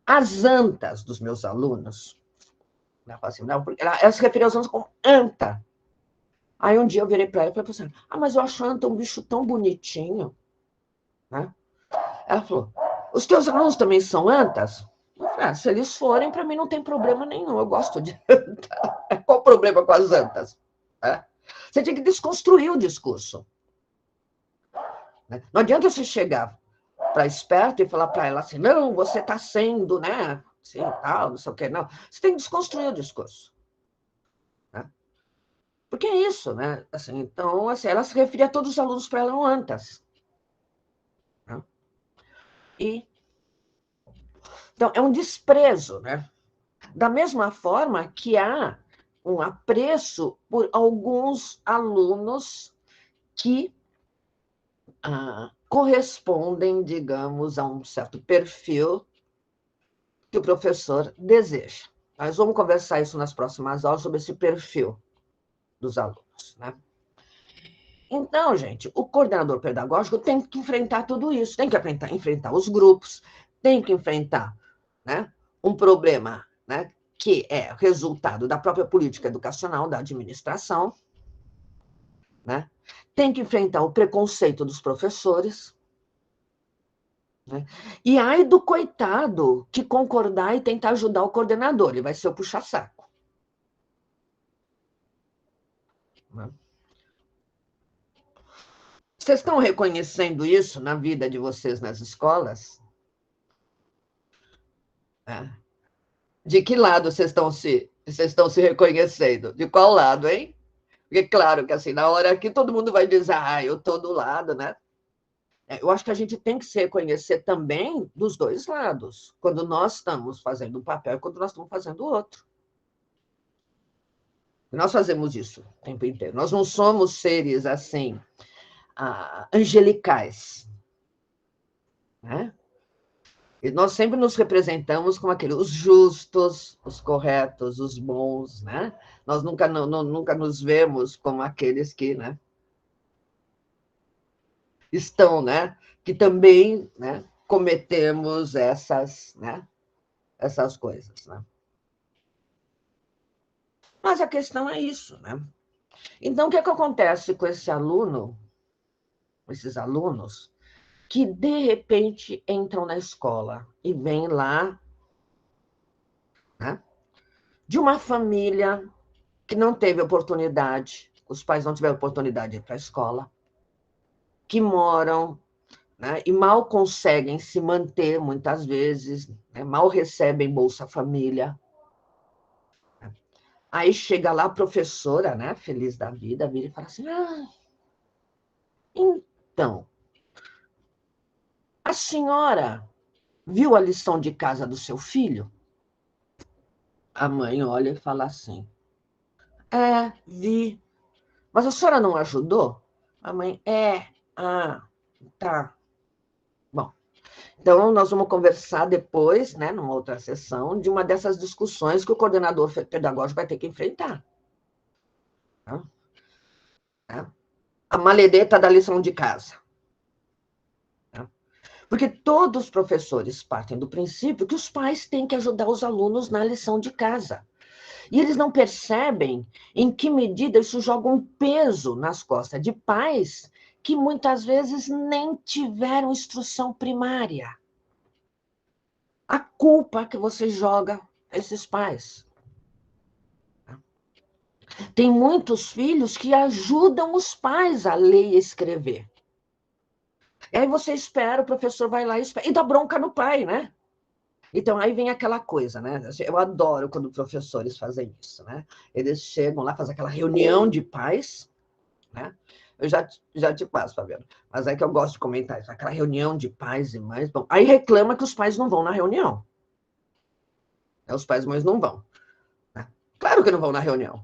as antas dos meus alunos, ela assim, não, ela se referia aos alunos como anta. Aí um dia eu virei para ela e falei assim, mas eu acho a anta um bicho tão bonitinho. Né? Ela falou, os teus alunos também são antas? Eu falei, se eles forem, para mim não tem problema nenhum, eu gosto de anta. Qual o problema com as antas? Você tem que desconstruir o discurso. Não adianta você chegar para esperto e falar para ela assim, não, você está sendo, né, assim, tal, não sei o que, não. Você tem que desconstruir o discurso. Né? Porque é isso, né? Assim, então, assim, ela se referia a todos os alunos para ela no antas. Né? Então, é um desprezo, né? Da mesma forma que há um apreço por alguns alunos que correspondem, digamos, a um certo perfil que o professor deseja. Nós vamos conversar isso nas próximas aulas, sobre esse perfil dos alunos. Né? Então, gente, o coordenador pedagógico tem que enfrentar tudo isso, tem que enfrentar os grupos, tem que enfrentar, né, um problema, né, que é resultado da própria política educacional, da administração, né, tem que enfrentar o preconceito dos professores, né, e ai do coitado que concordar e tentar ajudar o coordenador, ele vai ser o puxa-saco. Né? Vocês estão reconhecendo isso na vida de vocês nas escolas? De que lado vocês estão se reconhecendo? De qual lado, hein? Porque, claro, que assim, na hora que todo mundo vai dizer, eu estou do lado, né? Eu acho que a gente tem que se reconhecer também dos dois lados, quando nós estamos fazendo um papel e quando nós estamos fazendo outro. Nós fazemos isso o tempo inteiro. Nós não somos seres, assim, angelicais. Né? E nós sempre nos representamos como aqueles, os justos, os corretos, os bons, né? Nós nunca nos vemos como aqueles que, né, estão, né, que também, né, cometemos essas coisas, né? Mas a questão é isso, né? Então, o que acontece com esse aluno, esses alunos, que de repente entram na escola e vêm lá, né, de uma família que não teve oportunidade, os pais não tiveram oportunidade de ir para a escola, que moram, né, e mal conseguem se manter, muitas vezes, né, mal recebem Bolsa Família. Aí chega lá a professora, né, feliz da vida, vira e fala assim, então, a senhora viu a lição de casa do seu filho? A mãe olha e fala assim, vi. Mas a senhora não ajudou? A mãe, tá. Bom, então nós vamos conversar depois, né, numa outra sessão, de uma dessas discussões que o coordenador pedagógico vai ter que enfrentar. Tá? A maledeta da lição de casa. Tá? Porque todos os professores partem do princípio que os pais têm que ajudar os alunos na lição de casa. E eles não percebem em que medida isso joga um peso nas costas de pais que muitas vezes nem tiveram instrução primária. A culpa que você joga a esses pais. Tem muitos filhos que ajudam os pais a ler e escrever. E aí você espera, o professor vai lá e dá bronca no pai, né? Então, aí vem aquela coisa, né? Eu adoro quando professores fazem isso, né? Eles chegam lá, fazem aquela reunião de pais, né? Eu já te passo, Fabiano. Mas é que eu gosto de comentar isso. Aquela reunião de pais e mães. Bom, aí reclama que os pais não vão na reunião. Os pais e mães não vão. Né? Claro que não vão na reunião.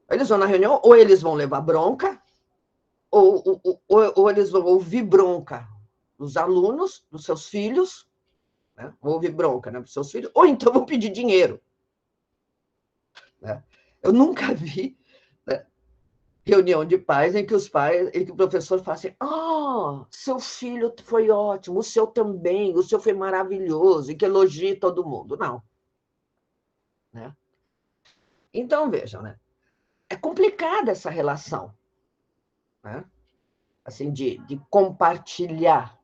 Eles vão na reunião, ou eles vão levar bronca, ou eles vão ouvir bronca dos alunos, dos seus filhos, né? Vão ouvir bronca, né, dos seus filhos, ou então vão pedir dinheiro. Né? Eu nunca vi, né, reunião de pais em que o professor fala assim, seu filho foi ótimo, o seu também, o seu foi maravilhoso, e que elogie todo mundo. Não. Né? Então, vejam, né? É complicada essa relação, né? Assim, de compartilhar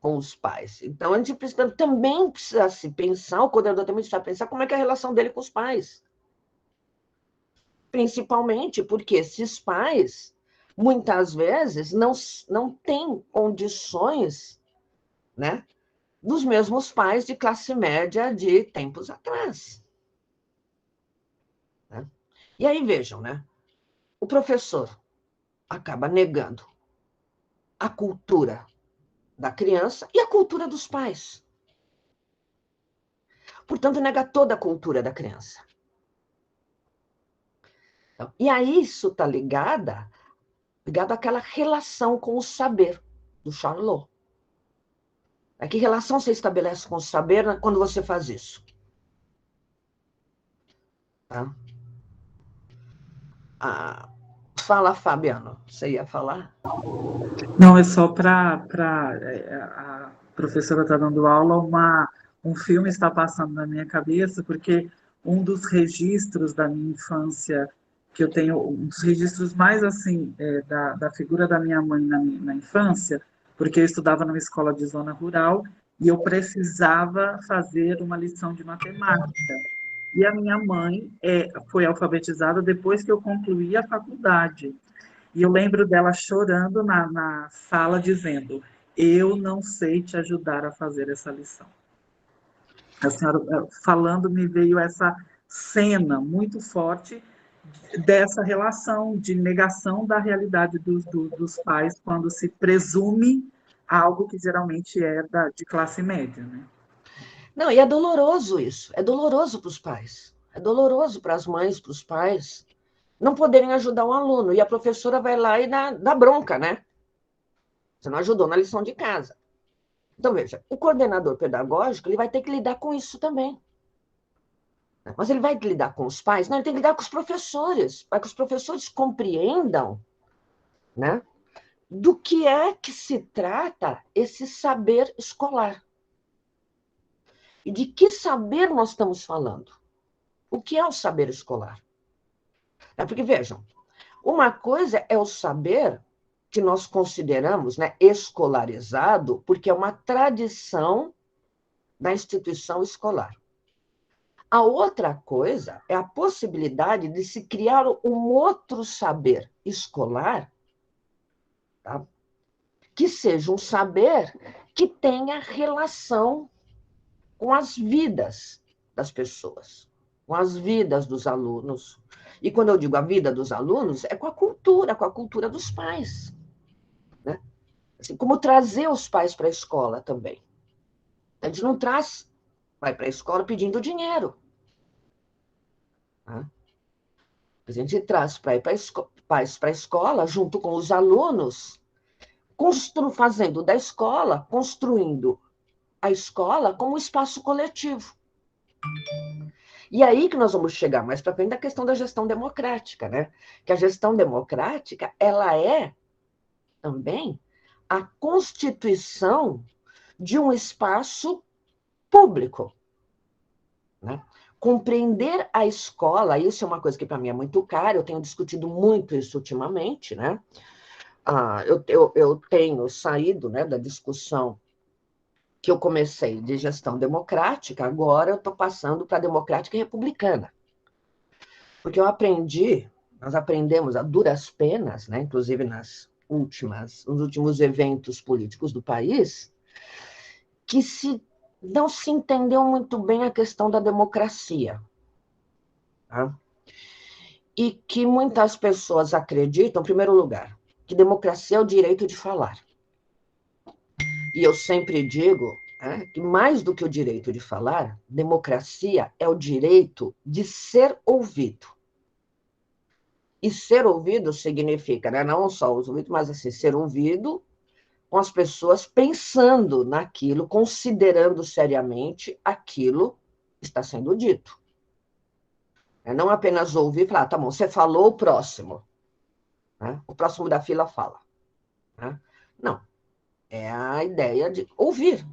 com os pais. Então, a gente também precisa se pensar, o coordenador também precisa pensar como é que é a relação dele com os pais. Principalmente porque esses pais, muitas vezes, não têm condições, né, dos mesmos pais de classe média de tempos atrás. Né? E aí, vejam, né, o professor acaba negando a cultura da criança e a cultura dos pais. Portanto, nega toda a cultura da criança. Então, e aí isso está ligado àquela relação com o saber do Charlot. Que relação você estabelece com o saber quando você faz isso? Tá? Fala, Fabiano, você ia falar? Não, é só para a professora está dando aula, um filme está passando na minha cabeça, porque um dos registros da minha infância, que eu tenho, um dos registros mais assim, da figura da minha mãe na infância, porque eu estudava numa escola de zona rural e eu precisava fazer uma lição de matemática. E a minha mãe foi alfabetizada depois que eu concluí a faculdade. E eu lembro dela chorando na sala, dizendo, eu não sei te ajudar a fazer essa lição. A senhora falando, me veio essa cena muito forte dessa relação de negação da realidade dos pais quando se presume algo que geralmente é de classe média, né? Não, e é doloroso isso. É doloroso para os pais. É doloroso para as mães, para os pais, não poderem ajudar um aluno. E a professora vai lá e dá bronca, né? Você não ajudou na lição de casa. Então, veja, o coordenador pedagógico ele vai ter que lidar com isso também. Mas ele vai lidar com os pais? Não, ele tem que lidar com os professores, para que os professores compreendam, né, do que é que se trata esse saber escolar. E de que saber nós estamos falando? O que é o saber escolar? Porque, vejam, uma coisa é o saber que nós consideramos, né, escolarizado, porque é uma tradição da instituição escolar. A outra coisa é a possibilidade de se criar um outro saber escolar, tá? Que seja um saber que tenha relação com as vidas das pessoas, com as vidas dos alunos. E quando eu digo a vida dos alunos, é com a cultura dos pais. Né? Assim, como trazer os pais para a escola também. A gente não vai para a escola pedindo dinheiro. Tá? A gente traz pais para a escola, junto com os alunos, fazendo da escola, construindo a escola como um espaço coletivo. E aí que nós vamos chegar mais para frente da questão da gestão democrática, né? Que a gestão democrática, ela é também a constituição de um espaço público, né? Compreender a escola, isso é uma coisa que para mim é muito cara, eu tenho discutido muito isso ultimamente, né? Eu tenho saído, né, da discussão que eu comecei de gestão democrática, agora eu estou passando para democrática e republicana. Porque nós aprendemos a duras penas, né, inclusive nos últimos eventos políticos do país, que não se entendeu muito bem a questão da democracia. Tá? E que muitas pessoas acreditam, em primeiro lugar, que democracia é o direito de falar. E eu sempre digo que mais do que o direito de falar, democracia é o direito de ser ouvido. E ser ouvido significa, né, não só os ouvidos, mas assim, ser ouvido com as pessoas pensando naquilo, considerando seriamente aquilo que está sendo dito. Não apenas ouvir e falar, tá bom, você falou, o próximo. Né? O próximo da fila fala. Né? Não. É a ideia de ouvir.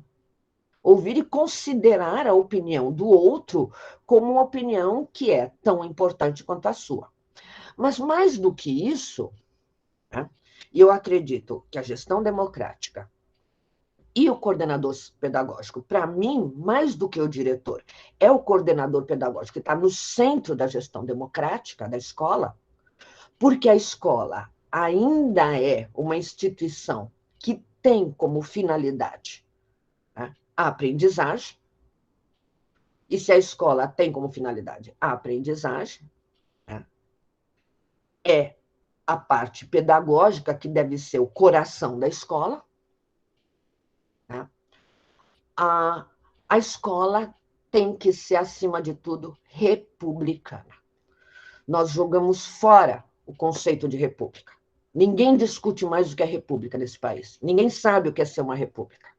Ouvir e considerar a opinião do outro como uma opinião que é tão importante quanto a sua. Mas mais do que isso, né, eu acredito que a gestão democrática e o coordenador pedagógico, para mim, mais do que o diretor, é o coordenador pedagógico que está no centro da gestão democrática da escola, porque a escola ainda é uma instituição que tem como finalidade, né, a aprendizagem, e se a escola tem como finalidade a aprendizagem, né, é a parte pedagógica, que deve ser o coração da escola, né? A escola tem que ser, acima de tudo, republicana. Nós jogamos fora o conceito de república. Ninguém discute mais o que é república nesse país. Ninguém sabe o que é ser uma república.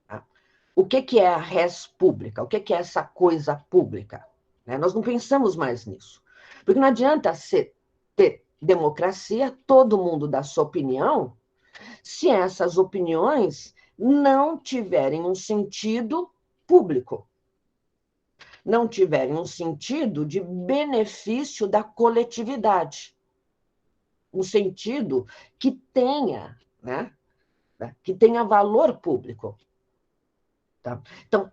Tá? O que é a res pública? O que é essa coisa pública? Nós não pensamos mais nisso. Porque não adianta ter democracia, todo mundo dá sua opinião, se essas opiniões não tiverem um sentido público, não tiverem um sentido de benefício da coletividade, um sentido que tenha, né, que tenha valor público. Tá? Então,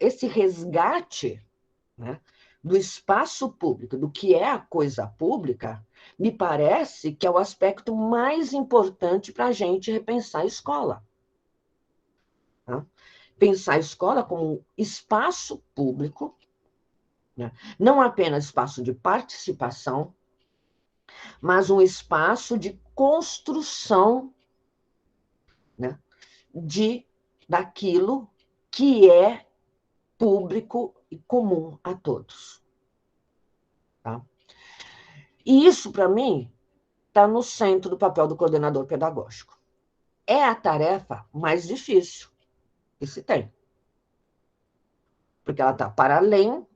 esse resgate, né, do espaço público, do que é a coisa pública, me parece que é o aspecto mais importante para a gente repensar a escola. Tá? Pensar a escola como um espaço público, né? Não apenas espaço de participação, mas um espaço de construção, né, daquilo que é público e comum a todos. Tá? E isso, para mim, está no centro do papel do coordenador pedagógico. é a tarefa mais difícil que se tem. Porque ela está para além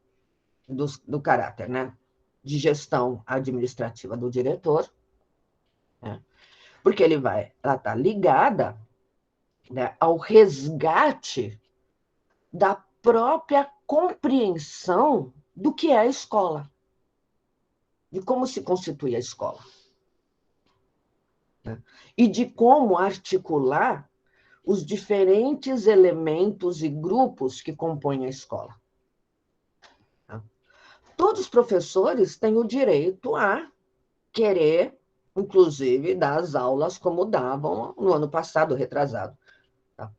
do caráter, né, de gestão administrativa do diretor, né, porque ela está ligada, né, ao resgate da própria compreensão do que é a escola, de como se constitui a escola, né, e de como articular os diferentes elementos e grupos que compõem a escola. Todos os professores têm o direito a querer, inclusive, dar as aulas como davam no ano passado, retrasado. Tá?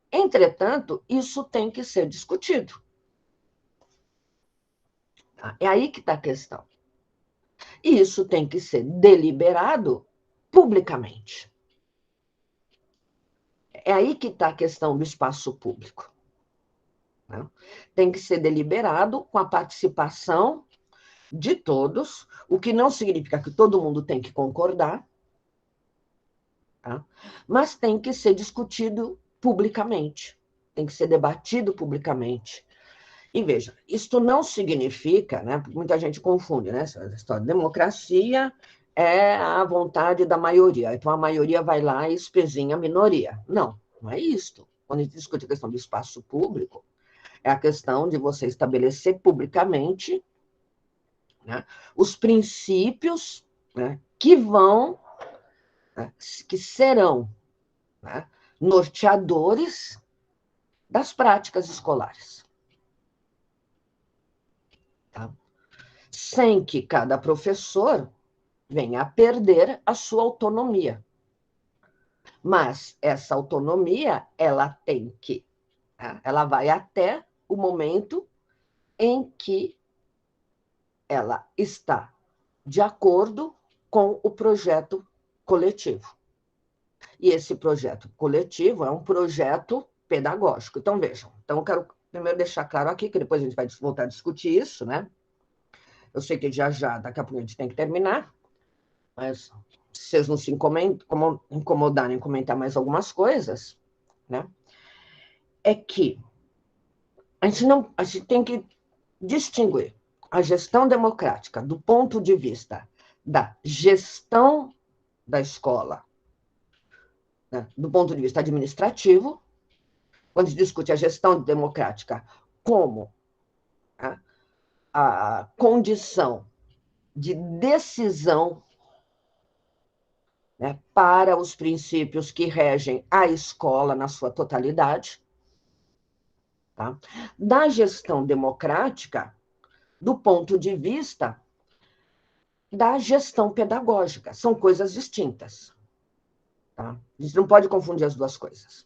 Entretanto, isso tem que ser discutido. Tá? É aí que está a questão. E isso tem que ser deliberado publicamente. É aí que está a questão do espaço público. Né? Tem que ser deliberado com a participação de todos, o que não significa que todo mundo tem que concordar, tá? Mas tem que ser discutido publicamente, tem que ser debatido publicamente. E veja, isto não significa, né, porque muita gente confunde, né, essa história de democracia é a vontade da maioria, então a maioria vai lá e espezinha a minoria. Não, não é isto. Quando a gente discute a questão do espaço público, é a questão de você estabelecer publicamente, né, os princípios, né, que vão, né, que serão, né, norteadores das práticas escolares. Tá? Sem que cada professor venha a perder a sua autonomia. Mas essa autonomia, ela tem que, né, ela vai até o momento em que ela está de acordo com o projeto coletivo. E esse projeto coletivo é um projeto pedagógico. Então, vejam, então eu quero primeiro deixar claro aqui, que depois a gente vai voltar a discutir isso, né? Eu sei que daqui a pouco a gente tem que terminar, mas se vocês não se incomodarem em comentar mais algumas coisas, né? É que a gente tem que distinguir a gestão democrática do ponto de vista da gestão da escola, né, do ponto de vista administrativo, quando se discute a gestão democrática como, né, a condição de decisão, né, para os princípios que regem a escola na sua totalidade, tá? Da gestão democrática do ponto de vista da gestão pedagógica. São coisas distintas. Tá? A gente não pode confundir as duas coisas.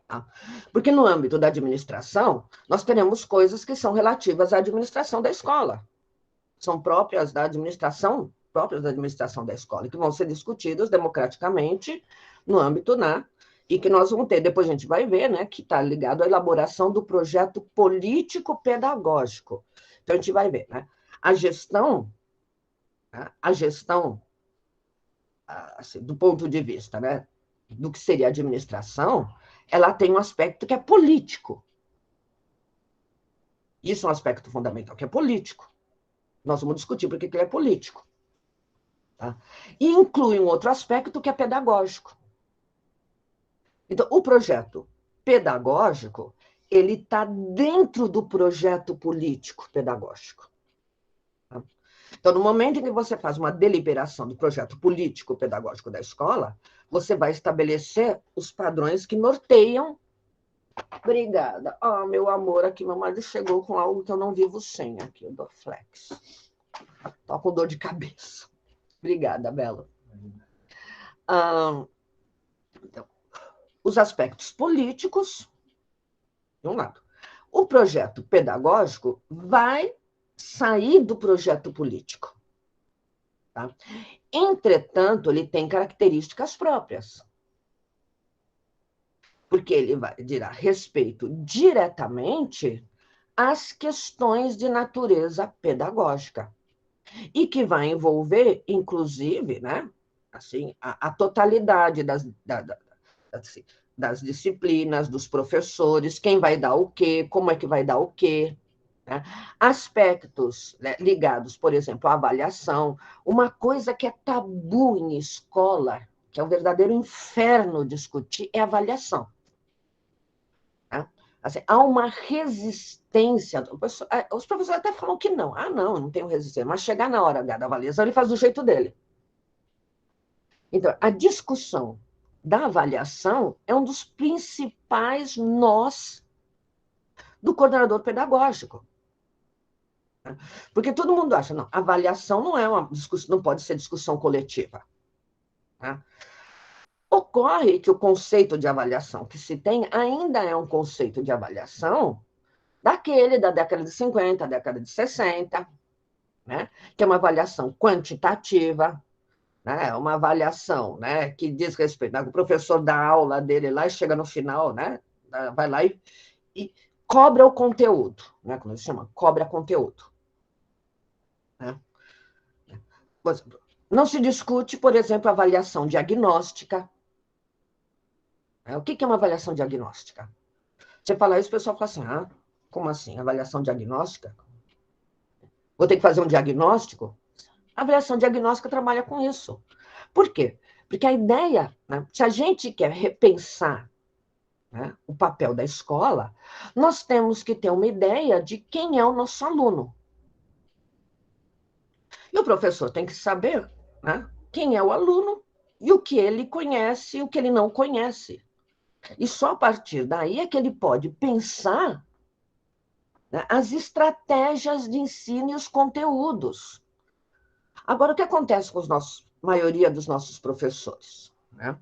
Tá? Porque no âmbito da administração, nós teremos coisas que são relativas à administração da escola. São próprias da administração da escola, que vão ser discutidas democraticamente no âmbito, né, e que nós vamos ter, depois a gente vai ver, né, que está ligado à elaboração do projeto político-pedagógico. Então, a gente vai ver, né, a gestão, assim, do ponto de vista, né, do que seria a administração, ela tem um aspecto que é político. Isso é um aspecto fundamental, que é político. Nós vamos discutir porque ele é político. Tá? E inclui um outro aspecto que é pedagógico. Então, o projeto pedagógico, ele está dentro do projeto político pedagógico. Tá? Então, no momento em que você faz uma deliberação do projeto político pedagógico da escola, você vai estabelecer os padrões que norteiam. Obrigada. Oh, meu amor, aqui meu marido chegou com algo que eu não vivo sem aqui, o Dorflex. Tô com dor de cabeça. Obrigada, Bela. Então, os aspectos políticos, de um lado. O projeto pedagógico vai sair do projeto político. Tá? Entretanto, ele tem características próprias. Porque ele dirá respeito diretamente às questões de natureza pedagógica. E que vai envolver, inclusive, né, assim, a totalidade assim, das disciplinas, dos professores, quem vai dar o quê, como é que vai dar o quê, né? Aspectos, né, ligados, por exemplo, à avaliação. Uma coisa que é tabu em escola, que é um verdadeiro inferno discutir, é a avaliação. Né? Assim, há uma resistência. Os professores até falam que não. Ah, não, eu não tenho resistência. Mas chegar na hora da avaliação, ele faz do jeito dele. Então, a discussão da avaliação é um dos principais nós do coordenador pedagógico. Porque todo mundo acha, não, avaliação não é uma discussão, não pode ser discussão coletiva. Né? Ocorre que o conceito de avaliação que se tem ainda é um conceito de avaliação daquele da década de 50, década de 60, né? Que é uma avaliação quantitativa, né? Uma avaliação, né, que diz respeito, né? O professor dá aula dele lá e chega no final, né? Vai lá e cobra o conteúdo, né? Como se chama? Cobra conteúdo. Né? Não se discute, por exemplo, avaliação diagnóstica. O que é uma avaliação diagnóstica? Você fala isso, o pessoal fala assim, ah, como assim? Avaliação diagnóstica? Vou ter que fazer um diagnóstico? A avaliação diagnóstica trabalha com isso. Por quê? Porque a ideia, né, se a gente quer repensar, né, o papel da escola, nós temos que ter uma ideia de quem é o nosso aluno. E o professor tem que saber, né, quem é o aluno e o que ele conhece e o que ele não conhece. E só a partir daí é que ele pode pensar, né, as estratégias de ensino e os conteúdos. Agora, o que acontece com a maioria dos nossos professores? Né?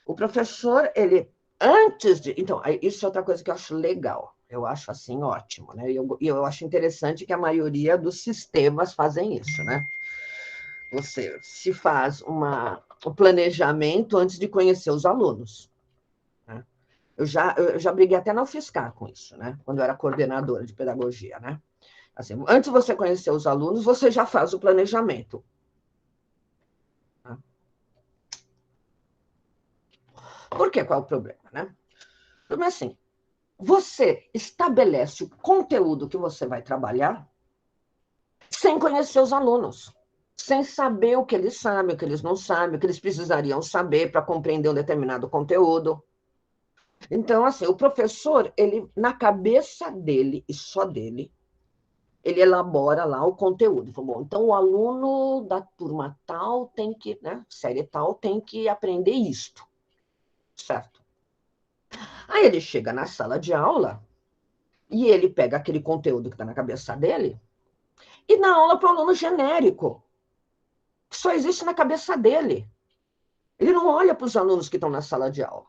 O professor, ele, antes de... Então, isso é outra coisa que eu acho legal. Eu acho, assim, ótimo. Né? E eu acho interessante que a maioria dos sistemas fazem isso. Né? Você se faz um planejamento antes de conhecer os alunos. Né? Eu já briguei até na UFSCar com isso, né? Quando eu era coordenadora de pedagogia. Né? Assim, antes de você conhecer os alunos, você já faz o planejamento. Por quê? Qual é o problema, né? O problema é assim, você estabelece o conteúdo que você vai trabalhar sem conhecer os alunos, sem saber o que eles sabem, o que eles não sabem, o que eles precisariam saber para compreender um determinado conteúdo. Então, assim, o professor, ele, na cabeça dele e só dele, ele elabora lá o conteúdo. Bom, então, o aluno da turma tal tem que, né, série tal, tem que aprender isto. Certo? Aí ele chega na sala de aula e ele pega aquele conteúdo que está na cabeça dele e dá aula para o aluno genérico, que só existe na cabeça dele. Ele não olha para os alunos que estão na sala de aula.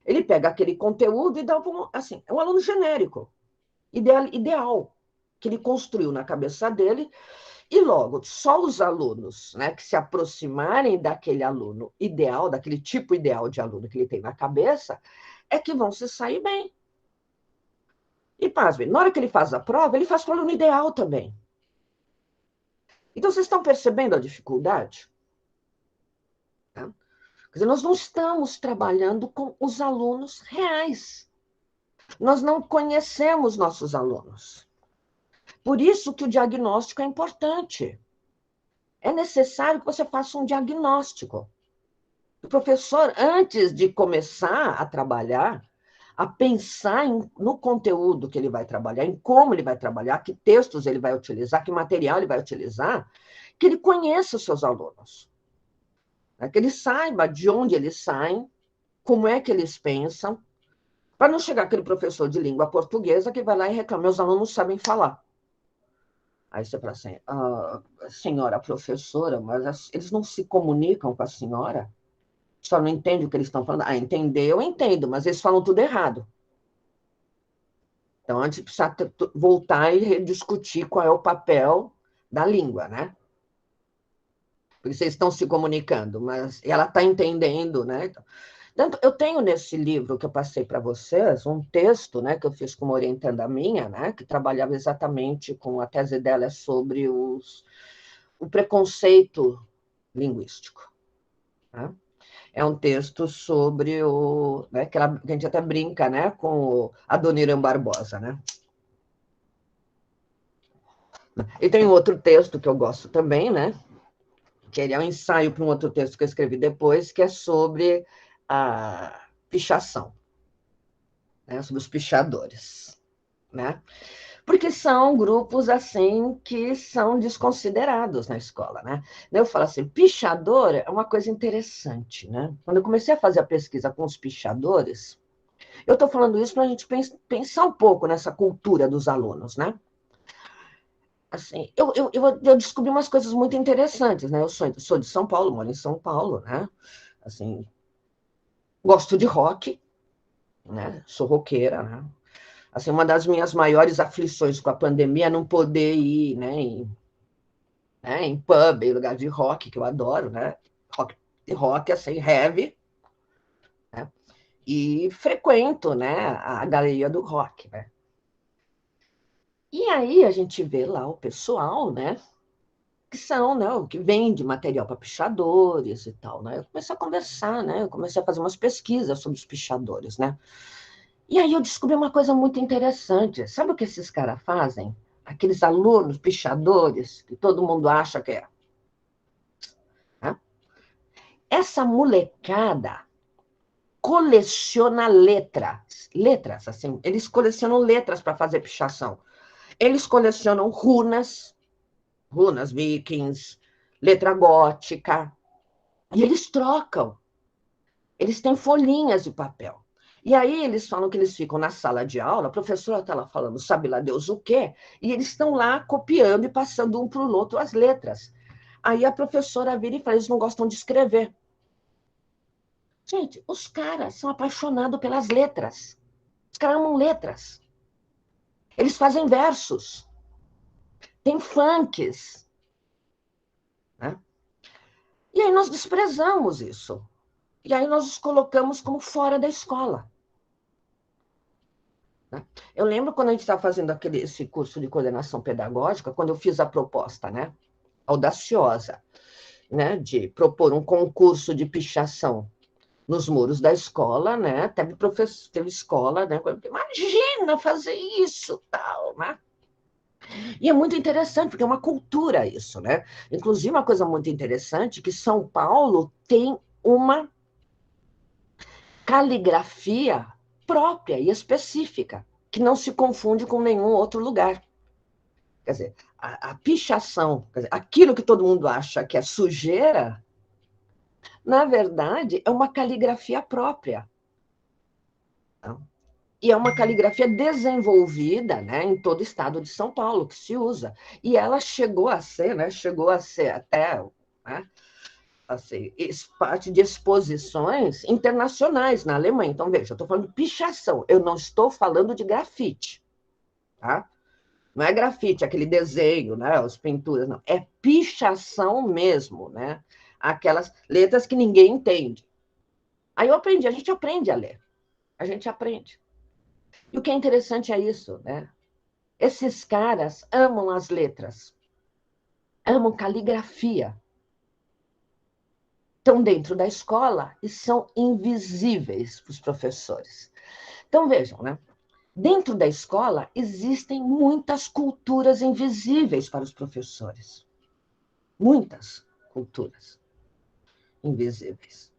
Ele pega aquele conteúdo e dá para assim, é um aluno genérico, ideal, que ele construiu na cabeça dele, e logo, só os alunos, né, que se aproximarem daquele aluno ideal, daquele tipo ideal de aluno que ele tem na cabeça, é que vão se sair bem. E, pasme, na hora que ele faz a prova, ele faz com o aluno ideal também. Então, vocês estão percebendo a dificuldade? Tá? Quer dizer, nós não estamos trabalhando com os alunos reais. Nós não conhecemos nossos alunos. Por isso que o diagnóstico é importante. É necessário que você faça um diagnóstico. O professor, antes de começar a trabalhar, a pensar no conteúdo que ele vai trabalhar, em como ele vai trabalhar, que textos ele vai utilizar, que material ele vai utilizar, que ele conheça os seus alunos. Que ele saiba de onde eles saem, como é que eles pensam, para não chegar aquele professor de língua portuguesa que vai lá e reclama, meus alunos sabem falar. Aí você fala assim, senhora professora, mas eles não se comunicam com a senhora? Só não entende o que eles estão falando? Ah, entender eu entendo, mas eles falam tudo errado. Então, a gente precisa voltar e rediscutir qual é o papel da língua, né? Porque vocês estão se comunicando, mas ela está entendendo, né? Então, eu tenho nesse livro que eu passei para vocês um texto, né, que eu fiz com uma orientanda minha, né, que trabalhava exatamente com a tese dela sobre o preconceito linguístico. Né? É um texto sobre o... Né, que a gente até brinca, né, com Adoniran Barbosa, né? E tem outro texto que eu gosto também, né? Que ele é um ensaio para um outro texto que eu escrevi depois, que é sobre a pichação, né? Sobre os pichadores, né? Porque são grupos, assim, que são desconsiderados na escola, né? Eu falo assim, pichador é uma coisa interessante, né? Quando eu comecei a fazer a pesquisa com os pichadores, eu estou falando isso para a gente pensar um pouco nessa cultura dos alunos, né? Assim, eu descobri umas coisas muito interessantes, né? Eu sou de São Paulo, moro em São Paulo, né? Assim, gosto de rock, né? Sou roqueira, né? Assim, uma das minhas maiores aflições com a pandemia é não poder ir, né, em pub, em lugar de rock, que eu adoro, né? Rock assim, heavy, né? E frequento, né, a galeria do rock, né? E aí a gente vê lá o pessoal, né, que são, né, o que vende material para pichadores e tal, né? Eu comecei a conversar, né? Eu comecei a fazer umas pesquisas sobre os pichadores, né? E aí eu descobri uma coisa muito interessante. Sabe o que esses caras fazem? Aqueles alunos pichadores, que todo mundo acha que é. Né? Essa molecada coleciona letras, assim, eles colecionam letras para fazer pichação. Eles colecionam runas vikings, letra gótica, e eles trocam. Eles têm folhinhas de papel. E aí eles falam que eles ficam na sala de aula, a professora está lá falando, sabe lá Deus o quê, e eles estão lá copiando e passando um para o outro as letras. Aí a professora vira e fala, eles não gostam de escrever. Gente, os caras são apaixonados pelas letras. Os caras amam letras. Eles fazem versos. Tem funks. Né? E aí nós desprezamos isso. E aí nós os colocamos como fora da escola. Eu lembro quando a gente estava fazendo esse curso de coordenação pedagógica, quando eu fiz a proposta, né, audaciosa, né, de propor um concurso de pichação nos muros da escola, né, teve escola, né, imagina fazer isso, tal, né? E é muito interessante, porque é uma cultura isso, né? Inclusive, uma coisa muito interessante, que São Paulo tem uma caligrafia própria e específica, que não se confunde com nenhum outro lugar. Quer dizer, a pichação, quer dizer, aquilo que todo mundo acha que é sujeira, na verdade, é uma caligrafia própria. E é uma caligrafia desenvolvida, né, em todo o estado de São Paulo, que se usa. E ela chegou a ser até, né, assim, parte de exposições internacionais na Alemanha. Então, veja, eu estou falando de pichação, eu não estou falando de grafite, tá? Não é grafite, aquele desenho, né, as pinturas, não. É pichação mesmo, né? Aquelas letras que ninguém entende. Aí eu aprendi, a gente aprende a ler. A gente aprende. E o que é interessante é isso, né? Esses caras amam as letras, amam caligrafia. Estão dentro da escola e são invisíveis para os professores. Então, vejam, né? Dentro da escola existem muitas culturas invisíveis para os professores. Muitas culturas invisíveis.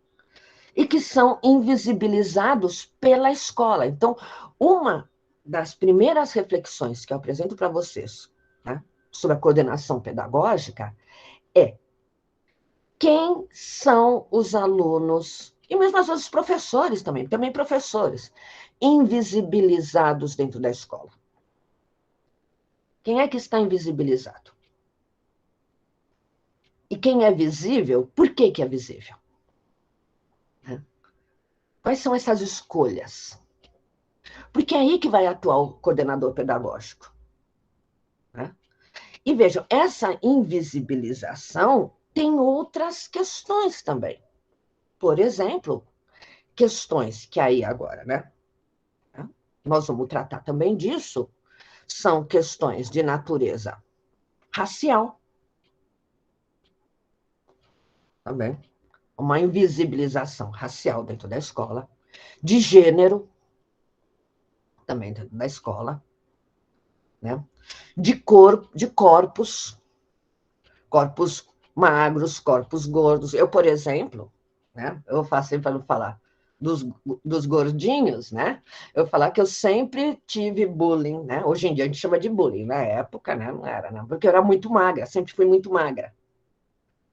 E que são invisibilizados pela escola. Então, uma das primeiras reflexões que eu apresento para vocês, né, sobre a coordenação pedagógica é quem são os alunos, e mesmo às vezes os professores também professores, invisibilizados dentro da escola. Quem é que está invisibilizado? E quem é visível, por que é visível? Quais são essas escolhas? Porque é aí que vai atuar o coordenador pedagógico. Né? E vejam, essa invisibilização tem outras questões também. Por exemplo, questões que aí agora, né? Nós vamos tratar também disso, são questões de natureza racial. Também. uma invisibilização racial dentro da escola, de gênero, também dentro da escola, né? De corpos magros, corpos gordos. Eu, por exemplo, né? Eu faço sempre para não falar dos gordinhos, né? Eu falar que eu sempre tive bullying, né? Hoje em dia a gente chama de bullying, na época, né? Não era, não, porque eu era muito magra, sempre fui muito magra,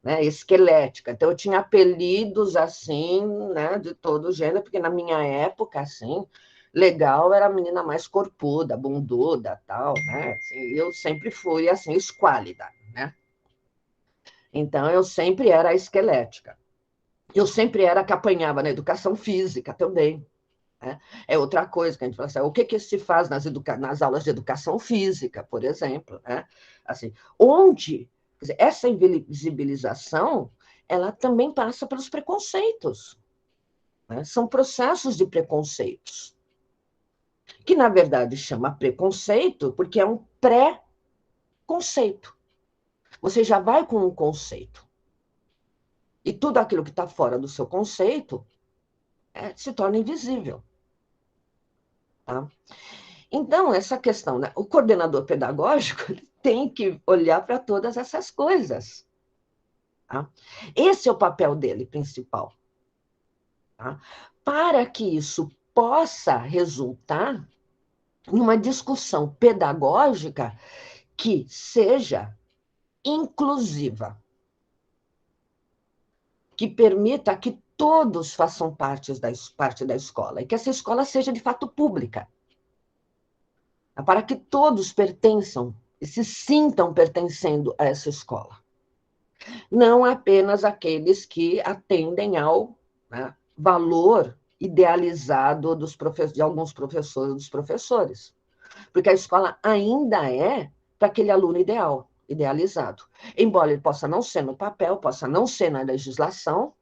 né? Esquelética. Então eu tinha apelidos assim, né? De todo gênero, porque na minha época, assim, legal era a menina mais corpuda, bunduda, tal, né? Assim, eu sempre fui assim esquálida, né? Então eu sempre era a esquelética. Eu sempre era a que apanhava na educação física também. Né? É outra coisa que a gente fala assim, o que se faz nas aulas de educação física, por exemplo. Né? Assim, onde quer dizer, essa invisibilização ela também passa pelos preconceitos. Né? São processos de preconceitos. Que, na verdade, chama preconceito porque é um pré-conceito. Você já vai com um conceito. E tudo aquilo que está fora do seu conceito se torna invisível. Tá? Então, essa questão, né? O coordenador pedagógico tem que olhar para todas essas coisas. Tá? Esse é o papel dele principal. Tá? Para que isso possa resultar numa discussão pedagógica que seja inclusiva, que permita que todos façam parte da escola e que essa escola seja de fato pública, para que todos pertençam e se sintam pertencendo a essa escola. Não apenas aqueles que atendem ao, né, valor idealizado de alguns professores, dos professores. Porque a escola ainda é para aquele aluno idealizado. Embora ele possa não ser no papel, possa não ser na legislação,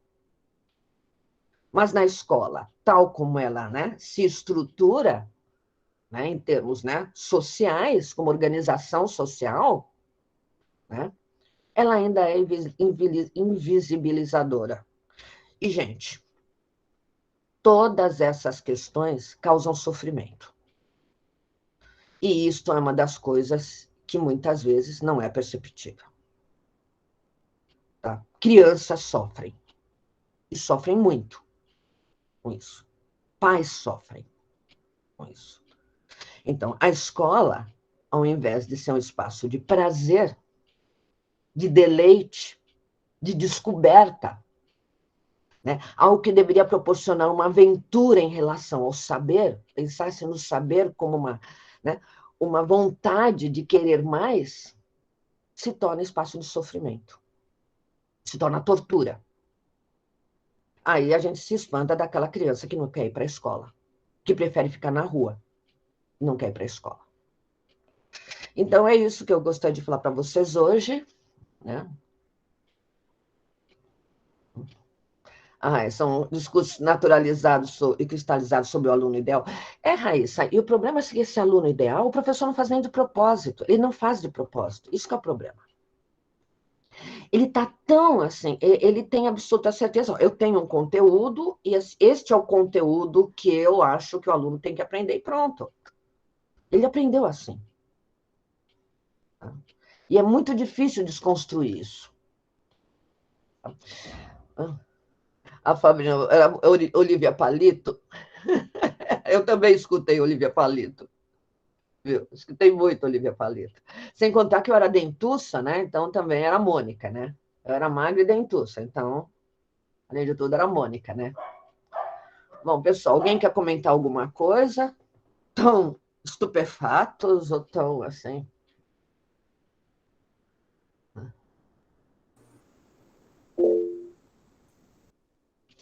mas na escola, tal como ela, né, se estrutura, né, em termos, né, sociais, como organização social, né, ela ainda é invisibilizadora. E, gente, todas essas questões causam sofrimento. E isto é uma das coisas que muitas vezes não é perceptível. Tá? Crianças sofrem. E sofrem muito com isso. Pais sofrem com isso. Então, a escola, ao invés de ser um espaço de prazer, de deleite, de descoberta, né? Algo que deveria proporcionar uma aventura em relação ao saber, pensasse no saber como uma, né, uma vontade de querer mais, se torna espaço de sofrimento, se torna tortura. Aí a gente se espanta daquela criança que não quer ir para a escola, que prefere ficar na rua, não quer ir para a escola. Então é isso que eu gostaria de falar para vocês hoje, né? São discursos naturalizados e cristalizados sobre o aluno ideal. Raíssa, e o problema é que esse aluno ideal, o professor não faz nem de propósito, ele não faz de propósito, isso que é o problema. Ele está tão assim, ele tem absoluta certeza, eu tenho um conteúdo, e este é o conteúdo que eu acho que o aluno tem que aprender, e pronto. Ele aprendeu assim. E é muito difícil desconstruir isso. A Fabrícia, Olivia Palito, eu também escutei Olivia Palito. Viu? Escutei muito Olivia Palito. Sem contar que eu era dentuça, né? Então também era Mônica, né? Eu era magra e dentuça, então, além de tudo, era Mônica, né? Bom, pessoal, alguém quer comentar alguma coisa? Tão estupefatos ou tão assim?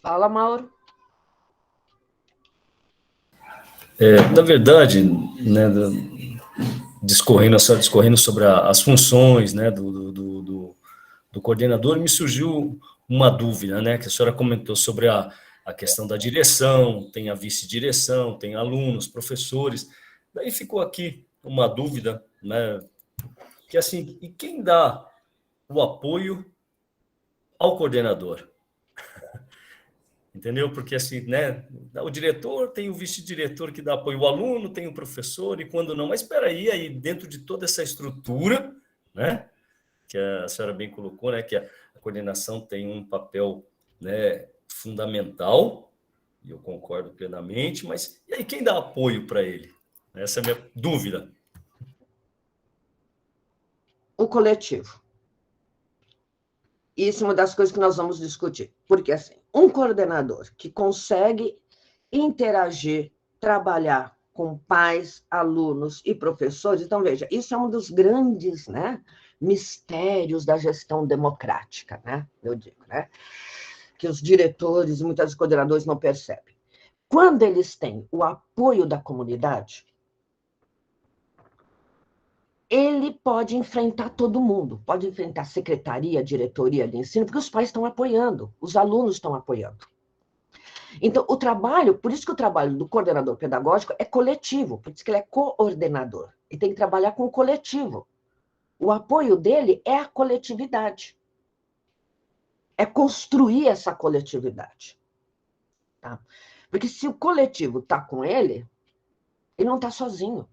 Fala, Mauro. Na verdade, né, discorrendo sobre as funções, né, do coordenador, me surgiu uma dúvida, né, que a senhora comentou sobre a questão da direção, tem a vice-direção, tem alunos, professores. Daí ficou aqui uma dúvida, né, que assim, e quem dá o apoio ao coordenador? entendeu? Porque assim, né, o diretor tem o vice-diretor que dá apoio, o aluno tem o professor, e quando não, mas espera aí dentro de toda essa estrutura, né, que a senhora bem colocou, né, que a coordenação tem um papel, né, fundamental, e eu concordo plenamente, mas e aí quem dá apoio para ele? Essa é a minha dúvida. O coletivo. Isso é uma das coisas que nós vamos discutir. Porque, assim, um coordenador que consegue interagir, trabalhar com pais, alunos e professores, então, veja, isso é um dos grandes, né, mistérios da gestão democrática, né, eu digo, né, que os diretores e muitos coordenadores não percebem. Quando eles têm o apoio da comunidade, ele pode enfrentar todo mundo, pode enfrentar a secretaria, a diretoria de ensino, porque os pais estão apoiando, os alunos estão apoiando. Então, o trabalho, por isso que o trabalho do coordenador pedagógico é coletivo, por isso que ele é coordenador, e tem que trabalhar com o coletivo. O apoio dele é a coletividade, é construir essa coletividade. Tá? Porque se o coletivo está com ele não está sozinho.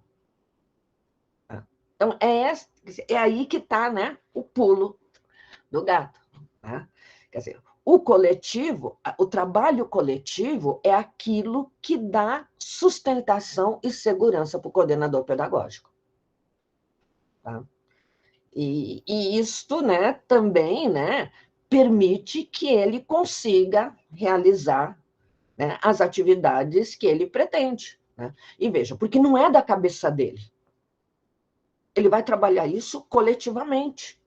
Então, é aí que está, né, o pulo do gato. Né? Quer dizer, o coletivo, o trabalho coletivo é aquilo que dá sustentação e segurança para o coordenador pedagógico. Tá? E isto, né, também, né, permite que ele consiga realizar, né, as atividades que ele pretende. Né? E veja, porque não é da cabeça dele. Ele vai trabalhar isso coletivamente.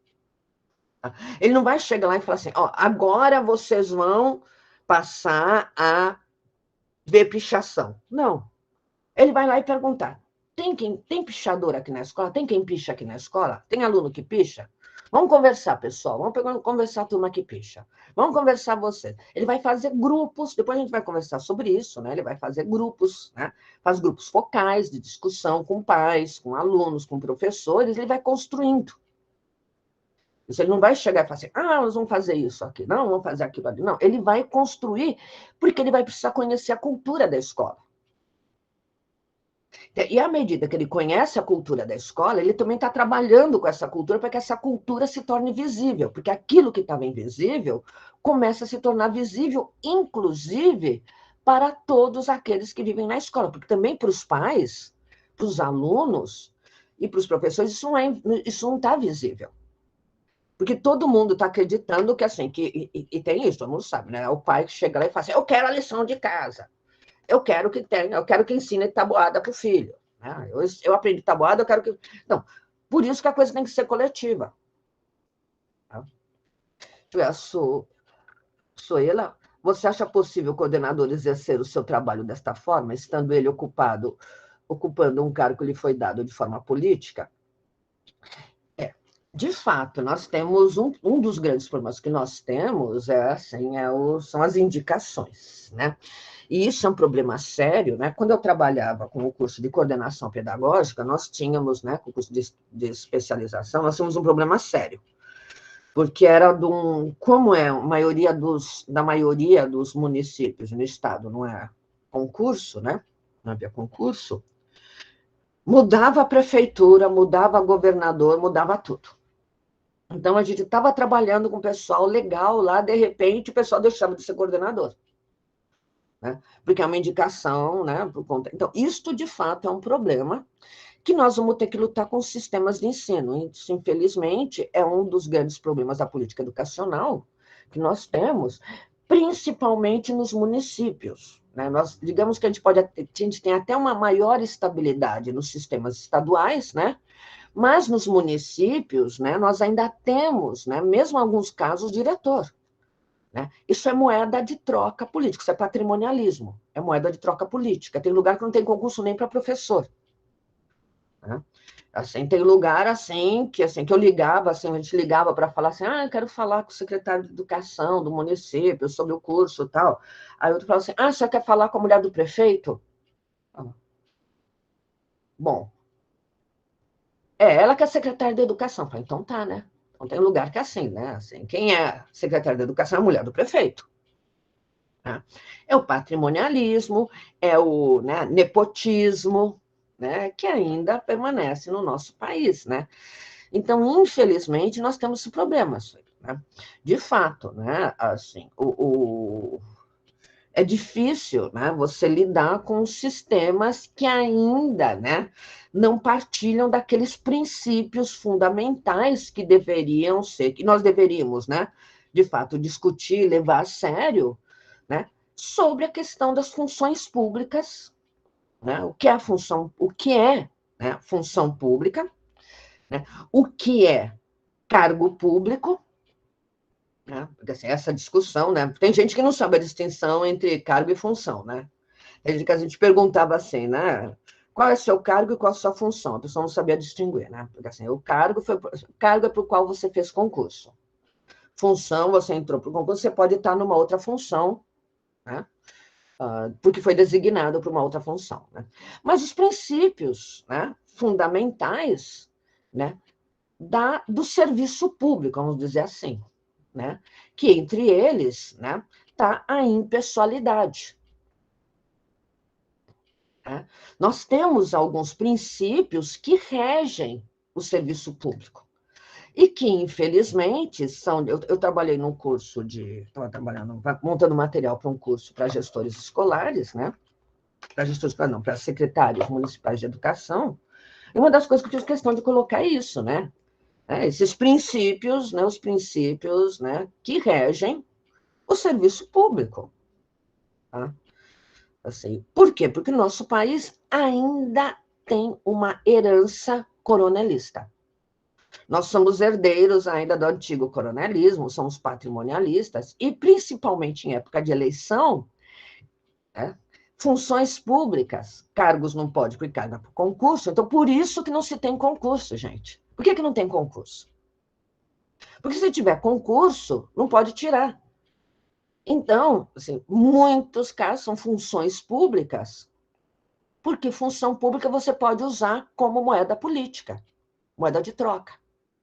Ele não vai chegar lá e falar assim, ó, agora vocês vão passar a ver pichação. Não. Ele vai lá e perguntar, tem pichador aqui na escola? Tem quem picha aqui na escola? Tem aluno que picha? Vamos conversar, pessoal. Vamos conversar a turma que picha. Vamos conversar você. Ele vai fazer grupos, depois a gente vai conversar sobre isso, né? Ele vai fazer grupos, né? Faz grupos focais de discussão com pais, com alunos, com professores, ele vai construindo. Ele não vai chegar e falar assim, nós vamos fazer isso aqui, não, vamos fazer aquilo ali. Não, ele vai construir, porque ele vai precisar conhecer a cultura da escola. E à medida que ele conhece a cultura da escola, ele também está trabalhando com essa cultura para que essa cultura se torne visível, porque aquilo que estava invisível começa a se tornar visível, inclusive para todos aqueles que vivem na escola, porque também para os pais, para os alunos e para os professores, isso não está visível. Porque todo mundo está acreditando que, assim, e tem isso, todo mundo sabe, né? O pai que chega lá e fala assim, eu quero a lição de casa. Eu quero que ensine tabuada para o filho. Né? Eu aprendi tabuada, eu quero que... Não, por isso que a coisa tem que ser coletiva. Tá? Soela, você acha possível o coordenador exercer o seu trabalho desta forma, estando ele ocupando um cargo que lhe foi dado de forma política? De fato, nós temos um dos grandes problemas que nós temos são as indicações, né? E isso é um problema sério, né? Quando eu trabalhava com o curso de coordenação pedagógica, nós tínhamos, né, com o curso de especialização, nós tínhamos um problema sério, porque era como é da maioria dos municípios no estado, não é concurso, né? Não havia concurso, mudava a prefeitura, mudava governador, mudava tudo. Então, a gente estava trabalhando com o pessoal legal lá, de repente, o pessoal deixava de ser coordenador. Né? Porque é uma indicação, né? Por conta... Então, isto, de fato, é um problema que nós vamos ter que lutar com os sistemas de ensino. Isso, infelizmente, é um dos grandes problemas da política educacional que nós temos, principalmente nos municípios. Né? Digamos que a gente tem até uma maior estabilidade nos sistemas estaduais, né? Mas nos municípios, né, nós ainda temos, né, mesmo em alguns casos, diretor. Né? Isso é moeda de troca política, isso é patrimonialismo, é moeda de troca política. Tem lugar que não tem concurso nem para professor. Né? Assim, tem lugar que eu ligava, assim, a gente ligava para falar assim, eu quero falar com o secretário de educação do município sobre o curso e tal. Aí outro falava assim, você quer falar com a mulher do prefeito? Bom, ela que é secretária de educação. Falei, então tá, né? Então tem lugar que é assim, né? Assim, quem é secretária de educação é a mulher do prefeito. né? É o patrimonialismo, é o, né, nepotismo, né, que ainda permanece no nosso país, né? Então, infelizmente, nós temos esse problema, né? De fato, né? Assim, é difícil, né, você lidar com sistemas que ainda, né, não partilham daqueles princípios fundamentais que deveriam ser, que nós deveríamos, né, de fato, discutir, levar a sério, né, sobre a questão das funções públicas, né, o que é a função, o que é, né, função pública, né, o que é cargo público, né? Porque assim, essa discussão, né? Tem gente que não sabe a distinção entre cargo e função, né? Tem gente que a gente perguntava assim, né? Qual é o seu cargo e qual é a sua função? A pessoa não sabia distinguir, né? Porque assim, o cargo é para o qual você fez concurso. Função, você entrou para o concurso, você pode estar numa outra função, né? Porque foi designado para uma outra função, né? Mas os princípios, né, fundamentais, né, do serviço público, vamos dizer assim, né? Que entre eles, né, está a impessoalidade. Né? Nós temos alguns princípios que regem o serviço público e que, infelizmente, são... Eu trabalhei num curso estava trabalhando, montando material para um curso para gestores escolares, né? Para gestores, não, para secretários municipais de educação, e uma das coisas que eu fiz questão de colocar é isso, né? Esses princípios, né, os princípios, né, que regem o serviço público. Tá? Assim, por quê? Porque o nosso país ainda tem uma herança coronelista. Nós somos herdeiros ainda do antigo coronelismo, somos patrimonialistas, e principalmente em época de eleição, né, funções públicas, cargos não pode, porque carga por concurso, então por isso que não se tem concurso, gente. Por que não tem concurso? Porque se tiver concurso, não pode tirar. Então, assim, muitos casos são funções públicas, porque função pública você pode usar como moeda política, moeda de troca,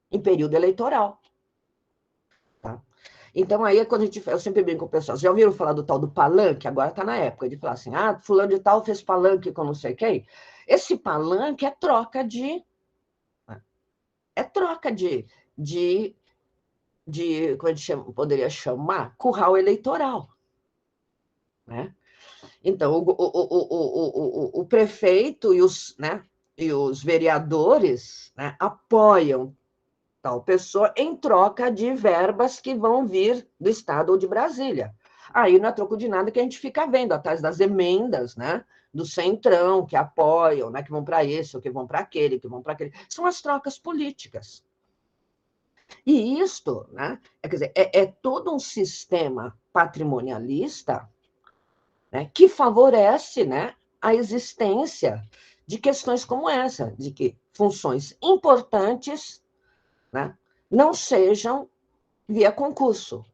em período eleitoral. Tá? Então, aí, quando eu sempre brinco com o pessoal, já ouviram falar do tal do palanque? Agora está na época de falar assim, fulano de tal fez palanque com não sei quem. Esse palanque é troca de... como a gente poderia chamar, curral eleitoral. Né? Então, o prefeito e os vereadores, né, apoiam tal pessoa em troca de verbas que vão vir do Estado ou de Brasília. Aí não é troco de nada que a gente fica vendo atrás das emendas, né, do Centrão, que apoiam, né, que vão para esse, ou que vão para aquele, que vão para aquele. São as trocas políticas. E isto, né, quer dizer, é todo um sistema patrimonialista, né, que favorece, né, a existência de questões como essa, de que funções importantes, né, não sejam via concurso.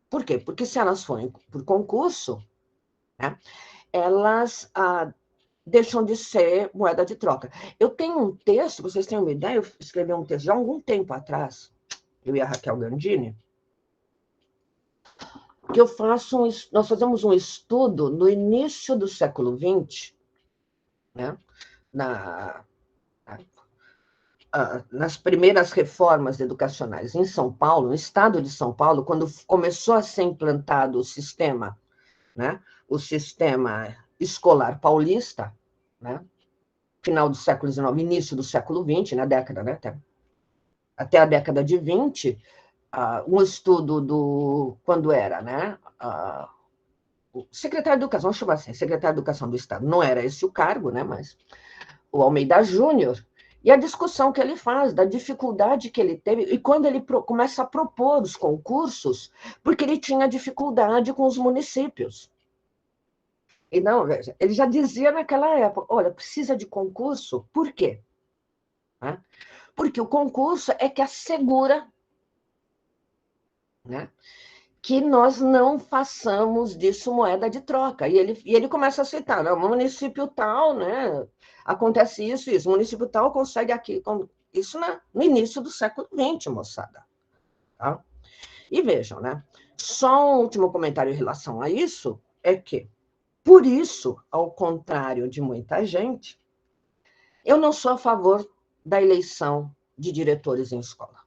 Por quê? Porque se elas forem por concurso, né, elas deixam de ser moeda de troca. Eu tenho um texto, vocês têm uma ideia, eu escrevi um texto já há algum tempo atrás, eu e a Raquel Gandini, que nós fazemos um estudo no início do século XX, né, nas primeiras reformas educacionais em São Paulo, no estado de São Paulo, quando começou a ser implantado o sistema, né, o sistema escolar paulista, né, final do século XIX, início do século XX, na década, né, até a década de 20, um estudo quando era, né, o secretário de Educação, vamos chamar assim, secretário de Educação do Estado, não era esse o cargo, né, mas o Almeida Júnior, e a discussão que ele faz, da dificuldade que ele teve, e quando ele começa a propor os concursos, porque ele tinha dificuldade com os municípios. E não, veja, ele já dizia naquela época, olha, precisa de concurso, por quê? Porque o concurso é que assegura, né, que nós não façamos disso moeda de troca. E ele começa a citar, né, o município tal, né, acontece isso, o município tal consegue aqui, isso no início do século XX, moçada. Tá? E vejam, né, Só um último comentário em relação a isso é que, por isso, ao contrário de muita gente, eu não sou a favor da eleição de diretores em escola.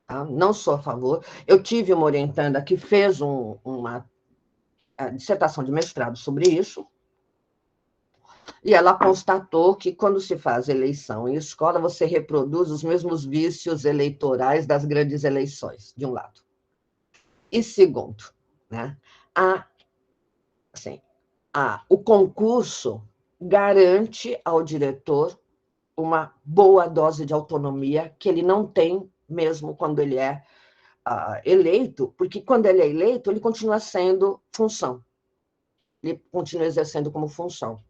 Tá? Não sou a favor. Eu tive uma orientanda que fez uma dissertação de mestrado sobre isso, e ela constatou que, quando se faz eleição em escola, você reproduz os mesmos vícios eleitorais das grandes eleições, de um lado. E segundo, né, o concurso garante ao diretor uma boa dose de autonomia que ele não tem mesmo quando ele é eleito, porque quando ele é eleito, ele continua sendo função. Ele continua exercendo como função.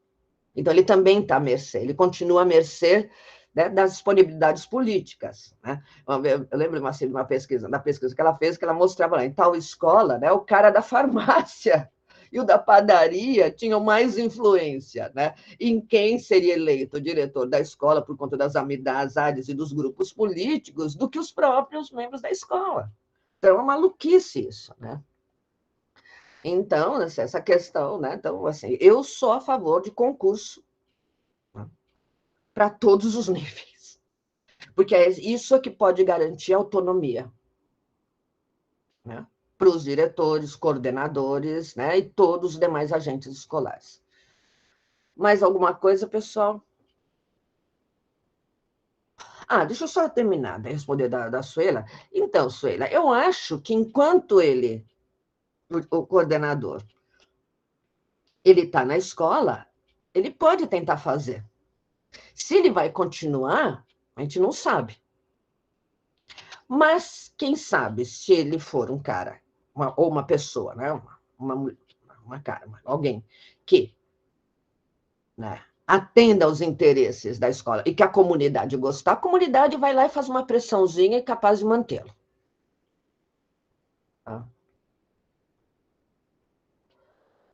Então, ele também está à mercê, ele continua à mercê, né, das disponibilidades políticas. Né? Eu lembro de uma pesquisa, da pesquisa que ela fez, que ela mostrava lá, em tal escola, né, o cara da farmácia e o da padaria tinham mais influência, né, em quem seria eleito o diretor da escola por conta das amizades e dos grupos políticos do que os próprios membros da escola. Então, é uma maluquice isso, né? Então, essa questão, né? Então, assim, eu sou a favor de concurso, né, para todos os níveis, porque é isso que pode garantir autonomia, né, para os diretores, coordenadores, né, e todos os demais agentes escolares. Mais alguma coisa, pessoal? Deixa eu só terminar de responder da Suela. Então, Suela, eu acho que enquanto o coordenador, ele está na escola, ele pode tentar fazer. Se ele vai continuar, a gente não sabe. Mas, quem sabe, se ele for um cara, ou uma pessoa, né, alguém que, né, atenda aos interesses da escola e que a comunidade gostar, a comunidade vai lá e faz uma pressãozinha e é capaz de mantê-lo. Tá?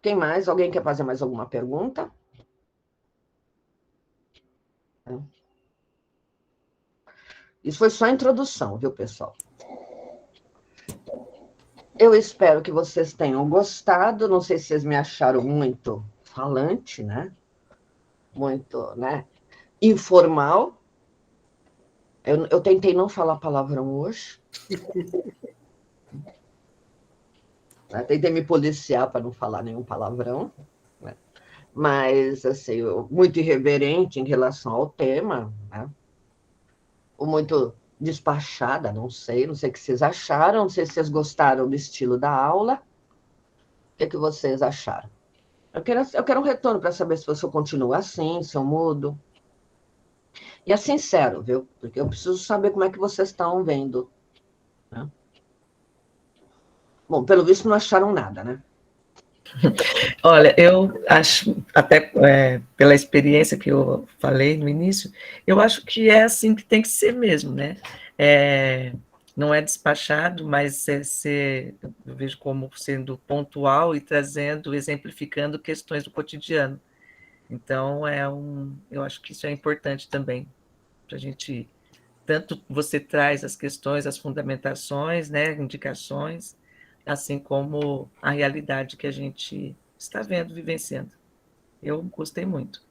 Quem mais? Alguém quer fazer mais alguma pergunta? Isso foi só a introdução, viu, pessoal? Eu espero que vocês tenham gostado. Não sei se vocês me acharam muito falante, né? Muito, né, informal. Eu tentei não falar palavrão hoje. Tentei me policiar para não falar nenhum palavrão, né? Mas, assim, muito irreverente em relação ao tema, né? Ou muito despachada, não sei o que vocês acharam, não sei se vocês gostaram do estilo da aula. O que vocês acharam? Eu quero um retorno para saber se eu continuo assim, se eu mudo. E é sincero, viu? Porque eu preciso saber como é que vocês estão vendo, né? Bom, pelo visto não acharam nada, né? Olha, eu acho, até pela experiência que eu falei no início, eu acho que é assim que tem que ser mesmo, né? Não é despachado, mas eu vejo como sendo pontual e trazendo, exemplificando questões do cotidiano. Então, eu acho que isso é importante também, para a gente, tanto você traz as questões, as fundamentações, né, indicações, assim como a realidade que a gente está vendo, vivenciando. Eu gostei muito.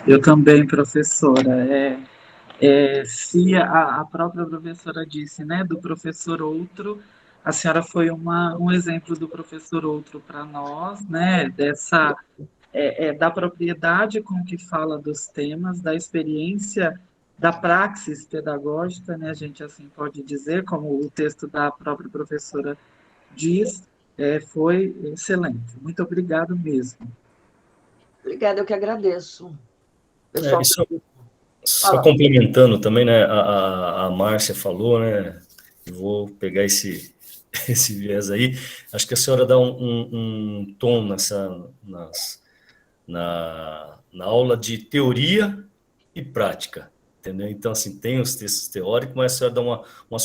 Eu também, professora. Se a própria professora disse, né, do professor outro, a senhora foi um exemplo do professor outro para nós, né, da propriedade com que fala dos temas, da experiência, da praxis pedagógica, né, a gente assim pode dizer, como o texto da própria professora diz, foi excelente. Muito obrigado mesmo. Obrigada, eu que agradeço. Pessoal, só complementando também, né, a Márcia falou, né, eu vou pegar esse viés aí, acho que a senhora dá um tom na aula de teoria e prática, entendeu? Então, assim, tem os textos teóricos, mas a senhora dá uma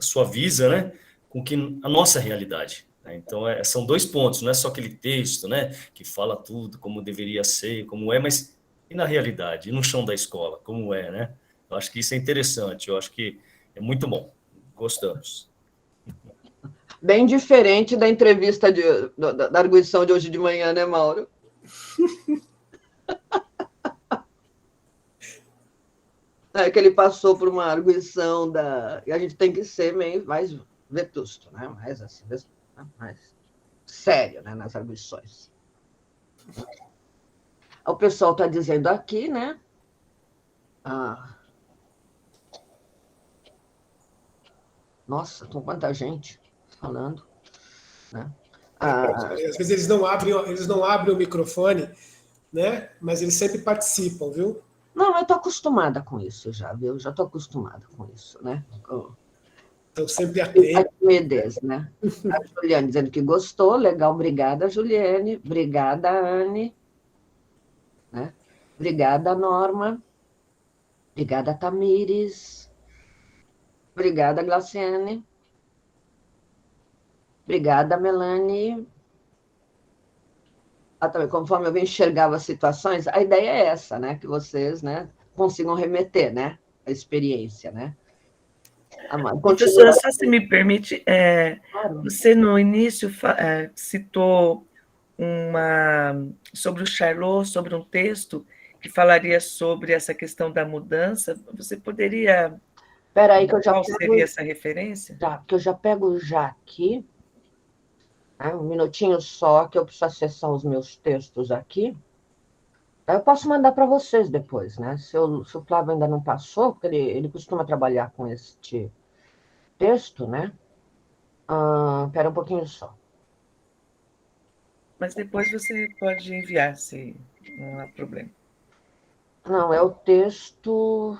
suaviza, né, com que a nossa realidade. Né? Então, são dois pontos, não é só aquele texto, né, que fala tudo, como deveria ser, como é, mas e na realidade, e no chão da escola, como é, né? Eu acho que isso é interessante, eu acho que É muito bom. Gostamos. Bem diferente da entrevista da arguição de hoje de manhã, né, Mauro? É que ele passou por uma arguição e a gente tem que ser meio mais vetusto, né? Mais assim, mais sério, né, nas arguições. O pessoal está dizendo aqui, né? Nossa, com quanta gente falando, né? Às vezes eles não abrem o microfone, né? Mas eles sempre participam, viu? Não, eu estou acostumada com isso já, viu? Já estou acostumada com isso, né? Estão sempre atentos. Timidez, né? A Juliane dizendo que gostou, legal, obrigada, Juliane, obrigada, Anne, né? Obrigada, Norma, obrigada, Tamires, obrigada, Glaciane, obrigada, Melanie. Também, conforme eu enxergava as situações, a ideia é essa, né? Que vocês, né, consigam remeter, né, a experiência, né? Professora, só se me permite, você no início citou sobre o Charlot, sobre um texto que falaria sobre essa questão da mudança. Você poderia... Espera aí que eu já Qual seria essa referência? Tá, que eu já pego já aqui. Um minutinho só, que eu preciso acessar os meus textos aqui. Eu posso mandar para vocês depois, né? Se o Flávio ainda não passou, porque ele costuma trabalhar com este texto, né? Espera um pouquinho só. Mas depois você pode enviar, se não há problema. Não, é o texto...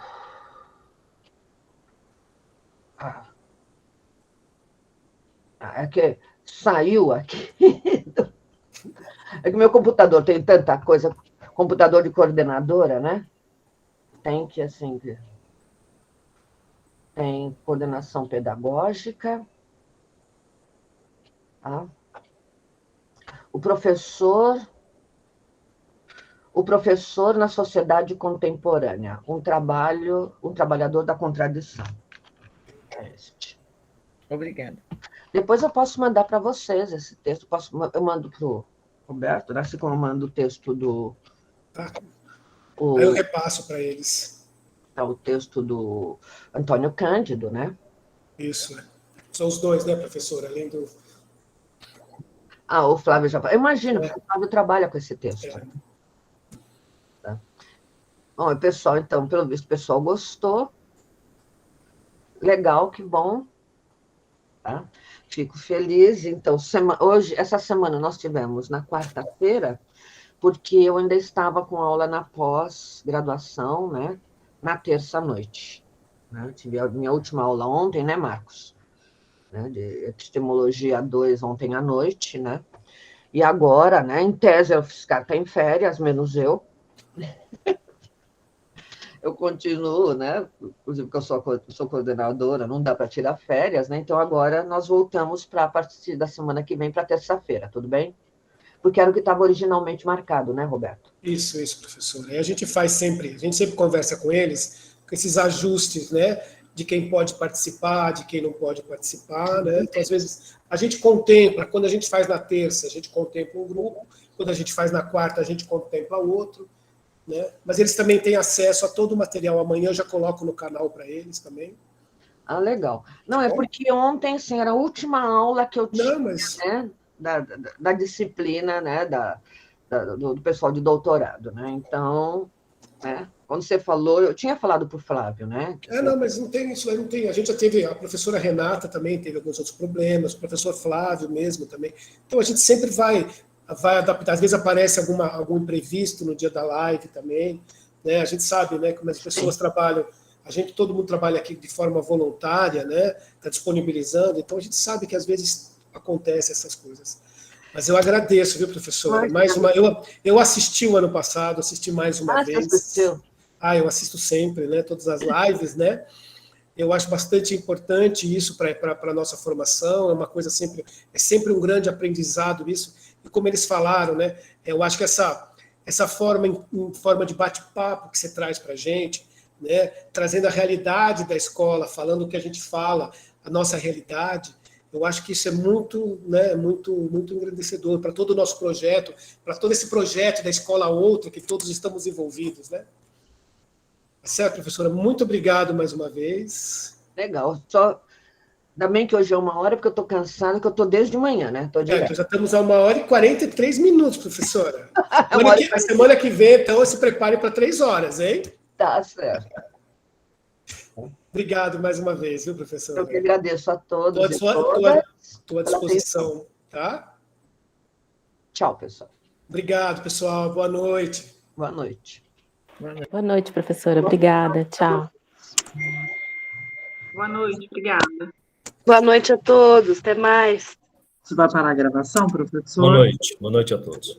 É que saiu aqui. É que meu computador tem tanta coisa, computador de coordenadora, né? Tem que, assim, tem coordenação pedagógica. Tá? O professor na sociedade contemporânea, um trabalhador da contradição. É este. Obrigada. Depois eu posso mandar para vocês esse texto. Eu mando para o Roberto, né? Assim como eu mando o texto do... Tá. Aí eu repasso para eles. O texto do Antônio Cândido, né? Isso, né? São os dois, né, professora? Além do... O Flávio já... Eu imagino, porque o Flávio trabalha com esse texto. Né? Tá. Bom, pessoal, então, pelo visto, o pessoal gostou. Legal, que bom. Tá? Fico feliz. Então, essa semana nós tivemos na quarta-feira, porque eu ainda estava com aula na pós-graduação, né? Na terça-noite. Né? Eu tive a minha última aula ontem, né, Marcos? Né? De epistemologia 2 ontem à noite, né? E agora, né, em tese, eu ficar até em férias, menos eu. Eu continuo, né? Inclusive, porque eu sou coordenadora, não dá para tirar férias, né? Então, agora nós voltamos para a partir da semana que vem para terça-feira, tudo bem? Porque era o que estava originalmente marcado, né, Roberto? Isso, professora. E a gente sempre conversa com eles, com esses ajustes, né? De quem pode participar, de quem não pode participar, né? Então, às vezes, a gente contempla, quando a gente faz na terça, a gente contempla um grupo, quando a gente faz na quarta, a gente contempla outro. Né? Mas eles também têm acesso a todo o material. Amanhã eu já coloco no canal para eles também. Legal. Não, é porque ontem, assim, era a última aula que eu tinha, né, da disciplina, né, do pessoal de doutorado, né? Então, né, quando você falou, eu tinha falado para o Flávio, né? Não, mas não tem isso aí, não tem. A gente já teve, a professora Renata também teve alguns outros problemas, o professor Flávio mesmo também. Então, a gente sempre vai adaptar. Às vezes aparece algum imprevisto no dia da live também, né? A gente sabe, né, como as pessoas trabalham. Todo mundo trabalha aqui de forma voluntária, né? Está disponibilizando. Então a gente sabe que às vezes acontecem essas coisas. Mas eu agradeço, viu, professora? Eu assisti o ano passado, assisti mais uma vez. Você assistiu? Eu assisto sempre, né? Todas as lives, né? Eu acho bastante importante isso para a nossa formação. É uma coisa sempre um grande aprendizado isso. E como eles falaram, né? Eu acho que essa forma em forma de bate-papo que você traz para a gente, né, trazendo a realidade da escola, falando o que a gente fala, a nossa realidade. Eu acho que isso é muito, né, muito engrandecedor para todo o nosso projeto, para todo esse projeto da Escola Outra, que todos estamos envolvidos, né? Certo, professora? Muito obrigado mais uma vez. Legal. Só, ainda bem que hoje é 1h, porque eu estou cansada, que eu estou desde manhã, né? Tô Então já estamos a 1h43, professora. Uma Semana que vem, então, se prepare para 3 horas, hein? Tá certo. Obrigado mais uma vez, viu, professora? Eu que agradeço a todos Estou à disposição, tá? Tchau, pessoal. Obrigado, pessoal. Boa noite. Boa noite. Boa noite, professora. Obrigada. Tchau. Boa noite, obrigada. Boa noite a todos. Até mais. Você vai parar a gravação, professor? Boa noite a todos.